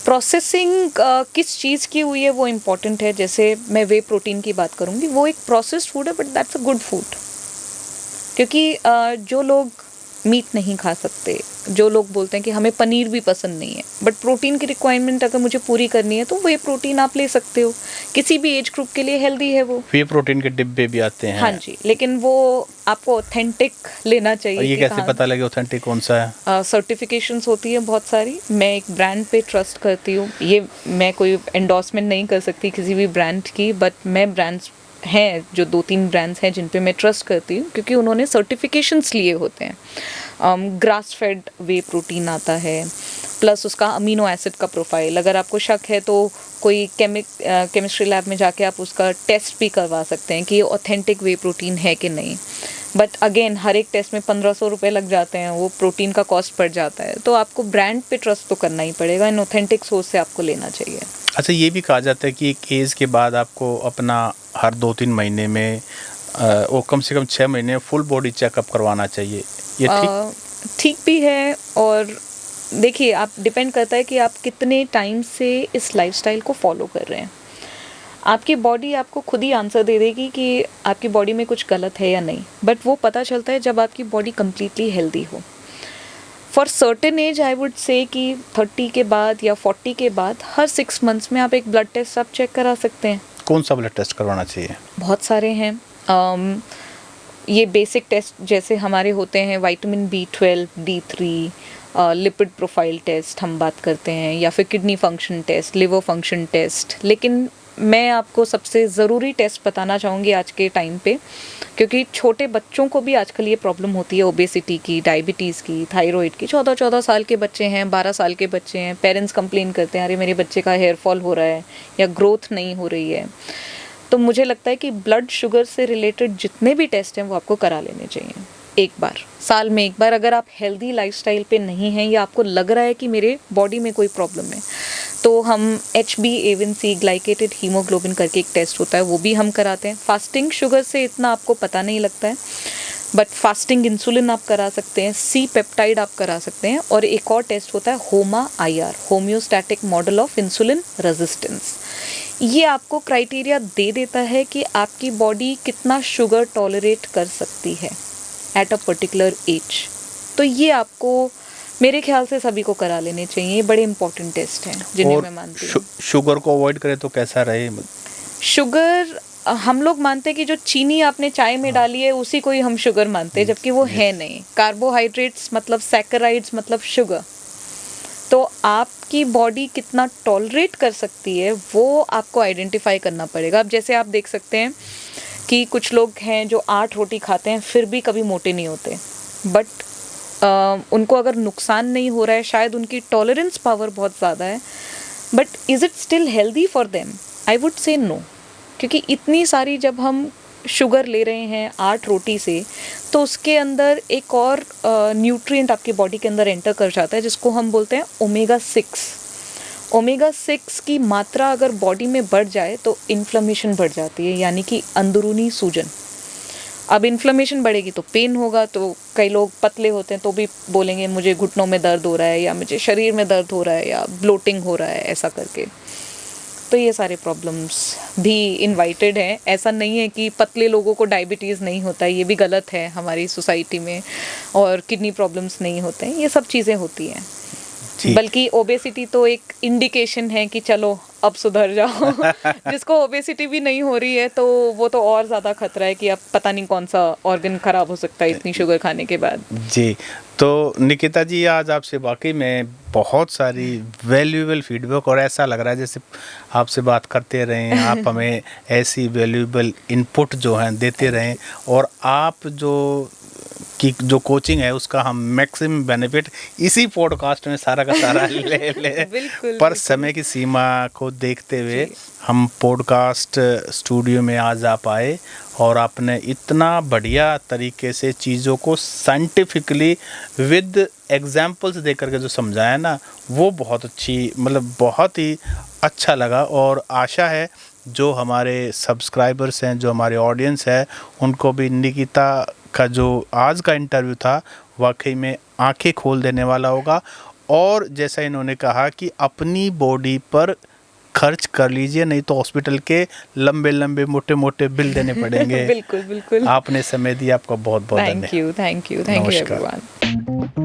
Processing किस चीज़ की हुई है वो इम्पॉर्टेंट है। जैसे मैं वे प्रोटीन की बात करूँगी, वो एक प्रोसेस्ड फूड है but that's a good food. क्योंकि जो लोग मीट नहीं खा सकते, जो लोग बोलते हैं कि हमें पनीर भी पसंद नहीं है, बट प्रोटीन की रिक्वायरमेंट अगर मुझे पूरी करनी है तो वे प्रोटीन आप ले सकते हो, किसी भी एज ग्रुप के लिए हेल्दी है वो। वे प्रोटीन के डिब्बे भी आते हैं। हाँ जी, लेकिन वो आपको ऑथेंटिक लेना चाहिए। और ये कैसे पता लगे ऑथेंटिक कौन सा है? सर्टिफिकेशंस होती है बहुत सारी। मैं एक ब्रांड पे ट्रस्ट करती हूँ, ये मैं कोई एंडोर्समेंट नहीं कर सकती किसी भी ब्रांड की, बट मैं ब्रांड्स हैं जो 2-3 ब्रांड्स हैं जिन पे मैं ट्रस्ट करती हूँ क्योंकि उन्होंने सर्टिफिकेशंस लिए होते हैं। ग्रास फेड वे प्रोटीन आता है, प्लस उसका अमीनो एसिड का प्रोफाइल, अगर आपको शक है तो कोई केमिस्ट्री लैब में जाके आप उसका टेस्ट भी करवा सकते हैं कि ये ऑथेंटिक वे प्रोटीन है कि नहीं। बट अगेन हर एक टेस्ट में 1500 रुपये लग जाते हैं, वो प्रोटीन का कॉस्ट पड़ जाता है। तो आपको ब्रांड पे ट्रस्ट तो करना ही पड़ेगा, इन ऑथेंटिक सोर्स से आपको लेना चाहिए। अच्छा, ये भी कहा जाता है कि एक एज के बाद आपको अपना हर 2-3 महीने में वो कम से कम 6 महीने फुल बॉडी चेकअप करवाना चाहिए, ये ठीक भी है। और देखिए, आप डिपेंड करता है कि आप कितने टाइम से इस लाइफस्टाइल को फॉलो कर रहे हैं। आपकी बॉडी आपको खुद ही आंसर दे देगी कि आपकी बॉडी में कुछ गलत है या नहीं, बट वो पता चलता है जब आपकी बॉडी कम्प्लीटली हेल्दी हो। For certain age I would say कि 30 के बाद या 40 के बाद हर 6 मंथ्स में आप एक ब्लड टेस्ट आप चेक करा सकते हैं। कौन सा ब्लड टेस्ट करवाना चाहिए? बहुत सारे हैं। ये बेसिक टेस्ट जैसे हमारे होते हैं vitamin B12, D3, lipid profile test हम बात करते हैं, या फिर kidney function test, liver function test. लेकिन मैं आपको सबसे ज़रूरी टेस्ट बताना चाहूँगी आज के टाइम पे, क्योंकि छोटे बच्चों को भी आजकल ये प्रॉब्लम होती है ओबेसिटी की, डायबिटीज़ की, थायराइड की। 14-14 साल के बच्चे हैं, 12 साल के बच्चे हैं, पेरेंट्स कंप्लेन करते हैं अरे मेरे बच्चे का हेयर फॉल हो रहा है या ग्रोथ नहीं हो रही है। तो मुझे लगता है कि ब्लड शुगर से रिलेटेड जितने भी टेस्ट हैं वो आपको करा लेने चाहिए एक बार, साल में एक बार। अगर आप हेल्दी लाइफस्टाइल पे नहीं हैं या आपको लग रहा है कि मेरे बॉडी में कोई प्रॉब्लम है, तो हम HbA1c ग्लाइकेटेड हीमोग्लोबिन करके एक टेस्ट होता है, वो भी हम कराते हैं। फास्टिंग शुगर से इतना आपको पता नहीं लगता है, बट फास्टिंग इंसुलिन आप करा सकते हैं, C पेप्टाइड आप करा सकते हैं। और एक और टेस्ट होता है HOMA-IR, homeostatic model of insulin resistance. ये आपको क्राइटेरिया दे देता है कि आपकी बॉडी कितना शुगर टॉलरेट कर सकती है एट अ पर्टिकुलर एज। तो ये आपको मेरे ख्याल से सभी को करा लेने चाहिए, बड़े इंपॉर्टेंट टेस्ट हैं जिन्हें मैं मानती हूँ। शुगर को अवॉइड करें तो कैसा रहे? शुगर हम लोग मानते हैं कि जो चीनी आपने चाय में डाली है उसी को ही हम शुगर मानते हैं, जबकि वो है नहीं। कार्बोहाइड्रेट्स मतलब सैकराइड्स मतलब शुगर। तो आपकी बॉडी कितना टॉलरेट कर सकती है वो आपको आइडेंटिफाई करना पड़ेगा। अब जैसे आप देख सकते हैं कि कुछ लोग हैं जो 8 रोटी खाते हैं फिर भी कभी मोटे नहीं होते, बट उनको अगर नुकसान नहीं हो रहा है, शायद उनकी टॉलरेंस पावर बहुत ज़्यादा है, but is it still healthy for them? I would say no. क्योंकि इतनी सारी जब हम शुगर ले रहे हैं 8 रोटी से, तो उसके अंदर एक और न्यूट्रिएंट आपकी बॉडी के अंदर एंटर कर जाता है जिसको हम बोलते हैं ओमेगा-6। ओमेगा-6 की मात्रा अगर बॉडी में बढ़ जाए तो इन्फ्लेमेशन बढ़ जाती है, यानी कि अंदरूनी सूजन। अब इन्फ्लेमेशन बढ़ेगी तो पेन होगा। तो कई लोग पतले होते हैं तो भी बोलेंगे मुझे घुटनों में दर्द हो रहा है, या मुझे शरीर में दर्द हो रहा है, या ब्लोटिंग हो रहा है, ऐसा करके। तो ये सारे प्रॉब्लम्स भी इनवाइटेड हैं। ऐसा नहीं है कि पतले लोगों को डायबिटीज़ नहीं होता है, ये भी गलत है हमारी सोसाइटी में। और किडनी प्रॉब्लम्स नहीं होते हैं, ये सब चीज़ें होती हैं। बल्कि ओबेसिटी तो एक इंडिकेशन है कि चलो अब सुधर जाओ। जिसको ओबेसिटी भी नहीं हो रही है तो वो तो और ज़्यादा खतरा है कि अब पता नहीं कौन सा ऑर्गन ख़राब हो सकता है इतनी शुगर खाने के बाद। जी, तो निकिता जी, आज आपसे वाकई में बहुत सारी वैल्यूएबल फीडबैक, और ऐसा लग रहा है जैसे आपसे बात करते रहें, आप हमें ऐसी वैल्यूएबल इनपुट जो हैं देते रहें, और आप जो की जो कोचिंग है उसका हम मैक्सिमम बेनिफिट इसी पॉडकास्ट में सारा का सारा ले बिल्कुल, पर बिल्कुल। समय की सीमा को देखते हुए जी। हम पॉडकास्ट स्टूडियो में आज आ पाए और आपने इतना बढ़िया तरीके से चीज़ों को साइंटिफिकली विद एग्जाम्पल्स दे करके जो समझाया ना, वो बहुत अच्छी, मतलब बहुत ही अच्छा लगा। और आशा है जो हमारे सब्सक्राइबर्स हैं, जो हमारे ऑडियंस है, उनको भी निकिता का जो आज का इंटरव्यू था वाकई में आंखें खोल देने वाला होगा। और जैसा इन्होंने कहा कि अपनी बॉडी पर खर्च कर लीजिए, नहीं तो हॉस्पिटल के लंबे लंबे मोटे मोटे बिल देने पड़ेंगे। बिल्कुल बिल्कुल। आपने समय दिया, आपका बहुत बहुत धन्यवाद। थैंक यू नमस्कार। एवरीवन।